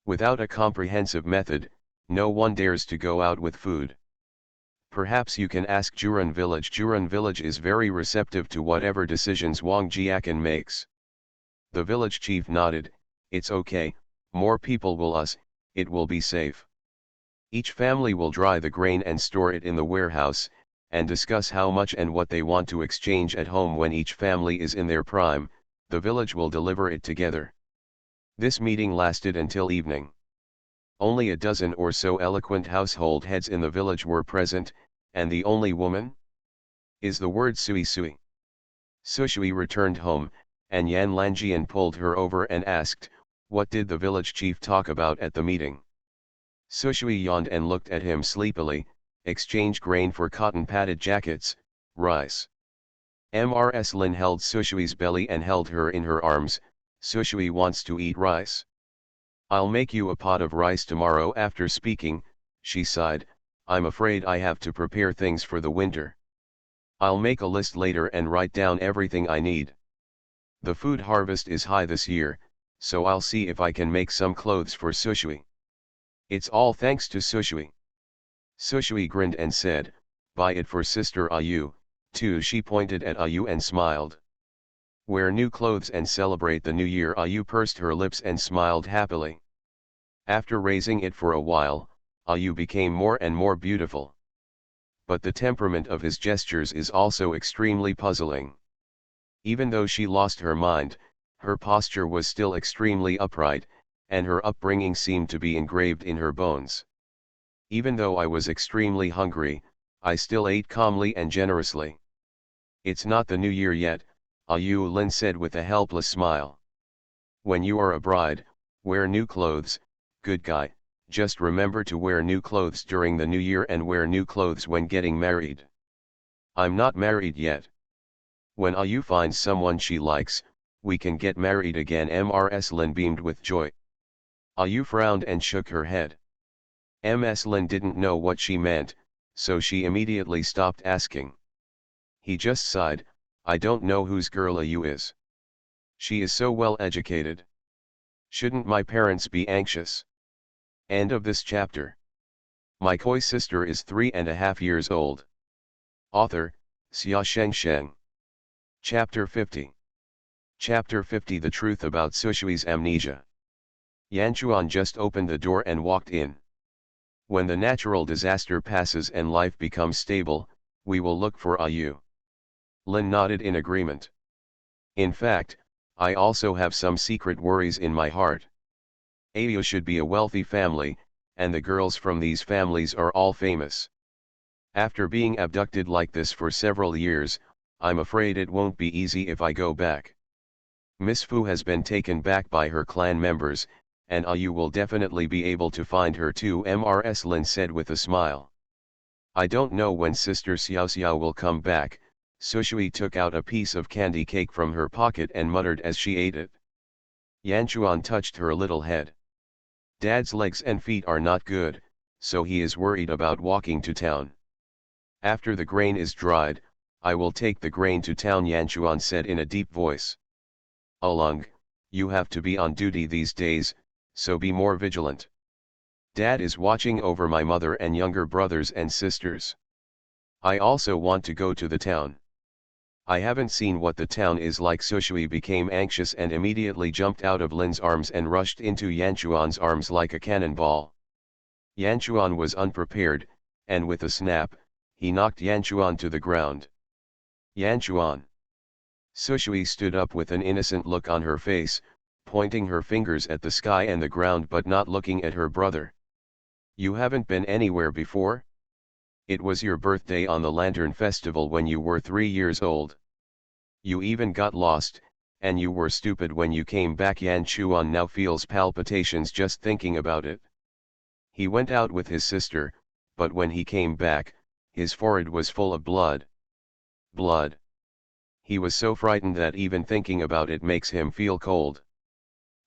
Without a comprehensive method, no one dares to go out with food. Perhaps you can ask Juran village. Juran village is very receptive to whatever decisions Wang Jiakan makes. The village chief nodded. It's okay, more people will us, it will be safe. Each family will dry the grain and store it in the warehouse, and discuss how much and what they want to exchange at home. When each family is in their prime, the village will deliver it together. This meeting lasted until evening. Only a dozen or so eloquent household heads in the village were present, and the only woman is the word Sui. Sushui returned home, and Yan Lanjian pulled her over and asked, "What did the village chief talk about at the meeting?" Sushui yawned and looked at him sleepily. Exchange grain for cotton padded jackets, rice. Mrs. Lin held Sushui's belly and held her in her arms. Sushui wants to eat rice. I'll make you a pot of rice tomorrow. After speaking, she sighed, I'm afraid I have to prepare things for the winter. I'll make a list later and write down everything I need. The food harvest is high this year, so I'll see if I can make some clothes for Sushui. It's all thanks to Sushui. Sushui grinned and said, buy it for Sister Ayu, too. She pointed at Ayu and smiled. Wear new clothes and celebrate the new year. Ayu pursed her lips and smiled happily. After raising it for a while, Ayu became more and more beautiful. But the temperament of his gestures is also extremely puzzling. Even though she lost her mind, her posture was still extremely upright, and her upbringing seemed to be engraved in her bones. Even though I was extremely hungry, I still ate calmly and generously. It's not the new year yet, Ayu Lin said with a helpless smile. When you are a bride, wear new clothes, good guy, just remember to wear new clothes during the new year and wear new clothes when getting married. I'm not married yet. When Ayu finds someone she likes, we can get married again. Mrs. Lin beamed with joy. Ayu frowned and shook her head. Ms. Lin didn't know what she meant, so she immediately stopped asking. He just sighed, I don't know whose girl Ayu is. She is so well educated. Shouldn't my parents be anxious? End of this chapter. My koi sister is 3.5 years old. Author, Xia Sheng. Chapter 50. Chapter 50 The Truth About Sushui's Amnesia. Yanchuan just opened the door and walked in. When the natural disaster passes and life becomes stable, we will look for Ayu. Lin nodded in agreement. In fact, I also have some secret worries in my heart. Ayu should be a wealthy family, and the girls from these families are all famous. After being abducted like this for several years, I'm afraid it won't be easy if I go back. Miss Fu has been taken back by her clan members, and Ayu will definitely be able to find her too, Mrs. Lin said with a smile. I don't know when Sister Xiao Xiao will come back. Sushui took out a piece of candy cake from her pocket and muttered as she ate it. Yanchuan touched her little head. Dad's legs and feet are not good, so he is worried about walking to town. After the grain is dried, I will take the grain to town, Yanchuan said in a deep voice. Alung, you have to be on duty these days, so be more vigilant. Dad is watching over my mother and younger brothers and sisters. I also want to go to the town. I haven't seen what the town is like. Sushui became anxious and immediately jumped out of Lin's arms and rushed into Yanchuan's arms like a cannonball. Yanchuan was unprepared, and with a snap, he knocked Yanchuan to the ground. Yanchuan. Sushui stood up with an innocent look on her face, pointing her fingers at the sky and the ground but not looking at her brother. You haven't been anywhere before? It was your birthday on the Lantern Festival when you were 3 years old. You even got lost, and you were stupid when you came back. Yanchuan now feels palpitations just thinking about it. He went out with his sister, but when he came back, his forehead was full of blood. Blood. He was so frightened that even thinking about it makes him feel cold.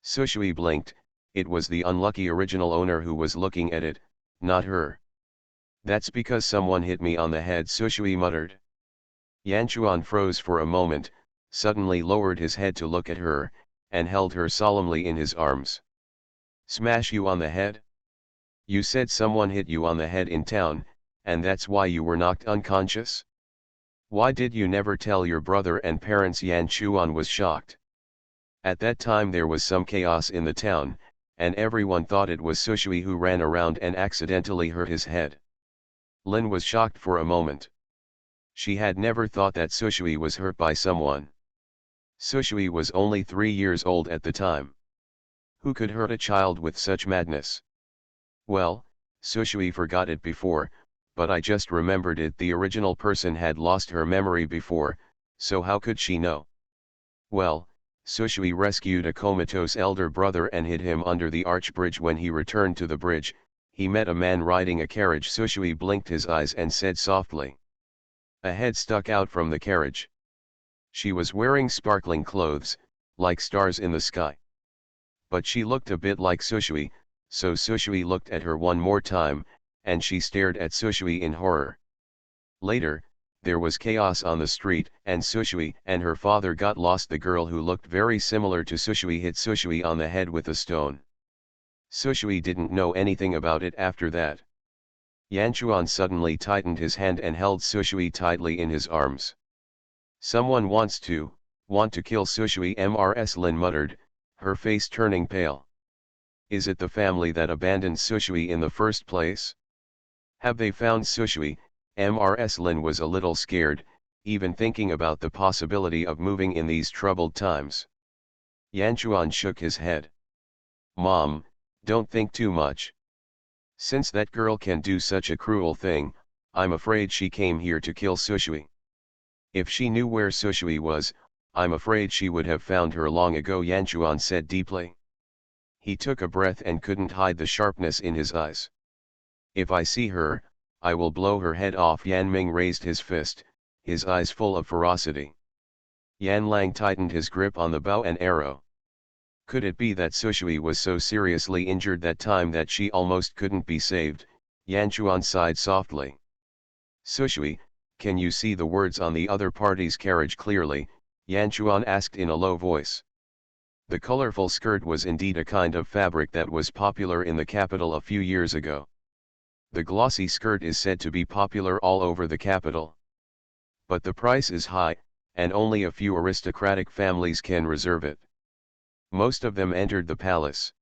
Sushui blinked. It was the unlucky original owner who was looking at it, not her. That's because someone hit me on the head, Sushui muttered. Yanchuan froze for a moment, suddenly lowered his head to look at her, and held her solemnly in his arms. Smash you on the head? You said someone hit you on the head in town, and that's why you were knocked unconscious? Why did you never tell your brother and parents? Yanchuan was shocked. At that time there was some chaos in the town, and everyone thought it was Sushui who ran around and accidentally hurt his head. Lin was shocked for a moment. She had never thought that Sushui was hurt by someone. Sushui was only 3 years old at the time. Who could hurt a child with such madness? Well, Sushui forgot it before, but I just remembered it. The original person had lost her memory before, so how could she know? Well, Sushui rescued a comatose elder brother and hid him under the arch bridge. When he returned to the bridge, he met a man riding a carriage. Sushui blinked his eyes and said softly. A head stuck out from the carriage. She was wearing sparkling clothes, like stars in the sky. But she looked a bit like Sushui, so Sushui looked at her one more time, and she stared at Sushui in horror. Later, there was chaos on the street, and Sushui and her father got lost. The girl who looked very similar to Sushui hit Sushui on the head with a stone. Sushui didn't know anything about it after that. Yanchuan suddenly tightened his hand and held Sushui tightly in his arms. Someone want to kill Sushui, Mrs. Lin muttered, her face turning pale. Is it the family that abandoned Sushui in the first place? Have they found Sushui? Mrs. Lin was a little scared, even thinking about the possibility of moving in these troubled times. Yanchuan shook his head. Mom, don't think too much. Since that girl can do such a cruel thing, I'm afraid she came here to kill Sushui. If she knew where Sushui was, I'm afraid she would have found her long ago, Yanchuan said deeply. He took a breath and couldn't hide the sharpness in his eyes. If I see her, I will blow her head off. Yan Ming raised his fist, his eyes full of ferocity. Yan Lang tightened his grip on the bow and arrow. Could it be that Sushui was so seriously injured that time that she almost couldn't be saved? Yanchuan sighed softly. Sushui, can you see the words on the other party's carriage clearly? Yanchuan asked in a low voice. The colorful skirt was indeed a kind of fabric that was popular in the capital a few years ago. The glossy skirt is said to be popular all over the capital. But the price is high, and only a few aristocratic families can reserve it. Most of them entered the palace.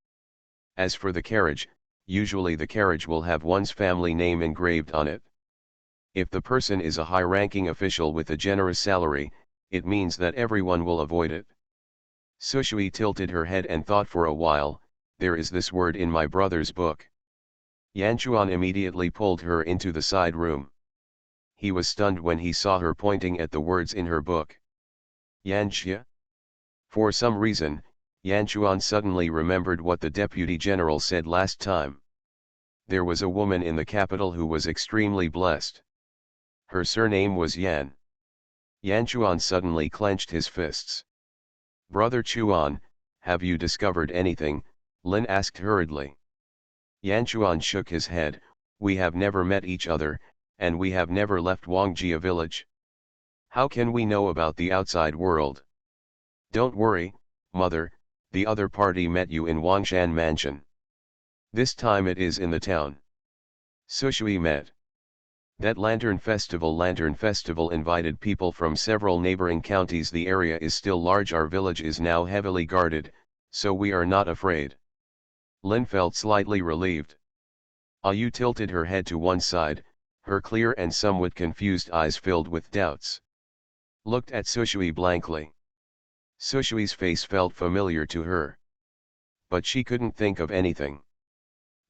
As for the carriage, usually the carriage will have one's family name engraved on it. If the person is a high-ranking official with a generous salary, it means that everyone will avoid it. Sushui tilted her head and thought for a while. There is this word in my brother's book. Yanchuan immediately pulled her into the side room. He was stunned when he saw her pointing at the words in her book. Yanxia? For some reason, Yanchuan suddenly remembered what the deputy general said last time. There was a woman in the capital who was extremely blessed. Her surname was Yan. Yanchuan suddenly clenched his fists. Brother Chuan, have you discovered anything? Lin asked hurriedly. Yanchuan shook his head. We have never met each other, and we have never left Wangjia village. How can we know about the outside world? Don't worry, mother, the other party met you in Wangshan Mansion. This time it is in the town. Sushui met. That lantern festival invited people from several neighboring counties. The area is still large. Our village is now heavily guarded, so we are not afraid. Lin felt slightly relieved. Ayu tilted her head to one side, her clear and somewhat confused eyes filled with doubts. Looked at Sushui blankly. Sushui's face felt familiar to her. But she couldn't think of anything.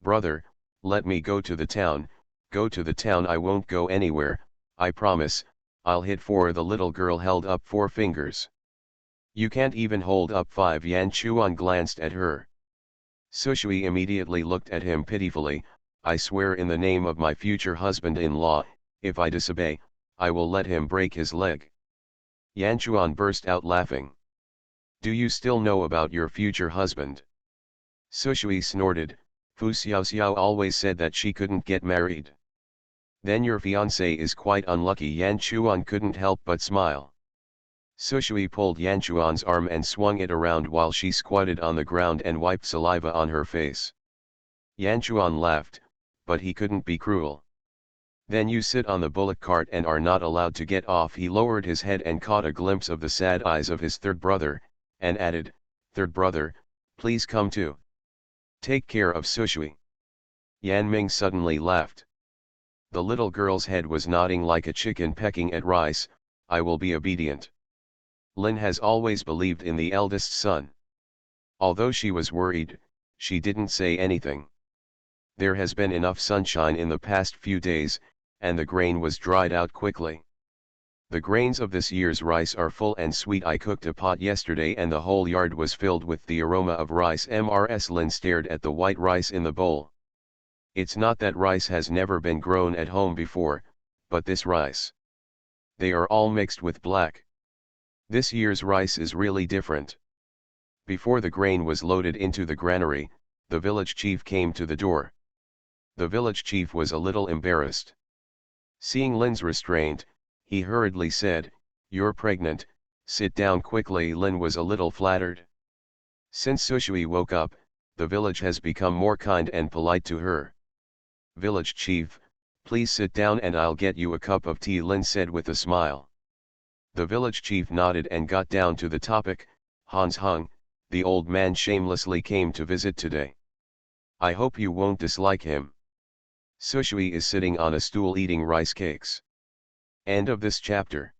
Brother, let me go to the town. Go to the town. I won't go anywhere, I promise. I'll hit 4. The little girl held up 4 fingers. You can't even hold up 5. Yanchuan glanced at her. Sushui immediately looked at him pitifully. I swear in the name of my future husband-in-law, if I disobey, I will let him break his leg. Yanchuan burst out laughing. Do you still know about your future husband? Sushui snorted. Fu Xiaoxiao always said that she couldn't get married. Then your fiancé is quite unlucky. Yanchuan couldn't help but smile. Sushui pulled Yanchuan's arm and swung it around while she squatted on the ground and wiped saliva on her face. Yanchuan laughed, but he couldn't be cruel. Then you sit on the bullock cart and are not allowed to get off. He lowered his head and caught a glimpse of the sad eyes of his third brother, and added, Third brother, please come too. Take care of Sushui. Yan Ming suddenly laughed. The little girl's head was nodding like a chicken pecking at rice. I will be obedient. Lin has always believed in the eldest son. Although she was worried, she didn't say anything. There has been enough sunshine in the past few days, and the grain was dried out quickly. The grains of this year's rice are full and sweet. I cooked a pot yesterday and the whole yard was filled with the aroma of rice. Lin stared at the white rice in the bowl. It's not that rice has never been grown at home before, but this rice. They are all mixed with black. This year's rice is really different. Before the grain was loaded into the granary, the village chief came to the door. The village chief was a little embarrassed. Seeing Lin's restraint, he hurriedly said, You're pregnant, sit down quickly. Lin was a little flattered. Since Sushui woke up, the village has become more kind and polite to her. Village chief, please sit down and I'll get you a cup of tea, Lin said with a smile. The village chief nodded and got down to the topic. Hans Hung, the old man shamelessly came to visit today. I hope you won't dislike him. Sushui is sitting on a stool eating rice cakes. End of this chapter.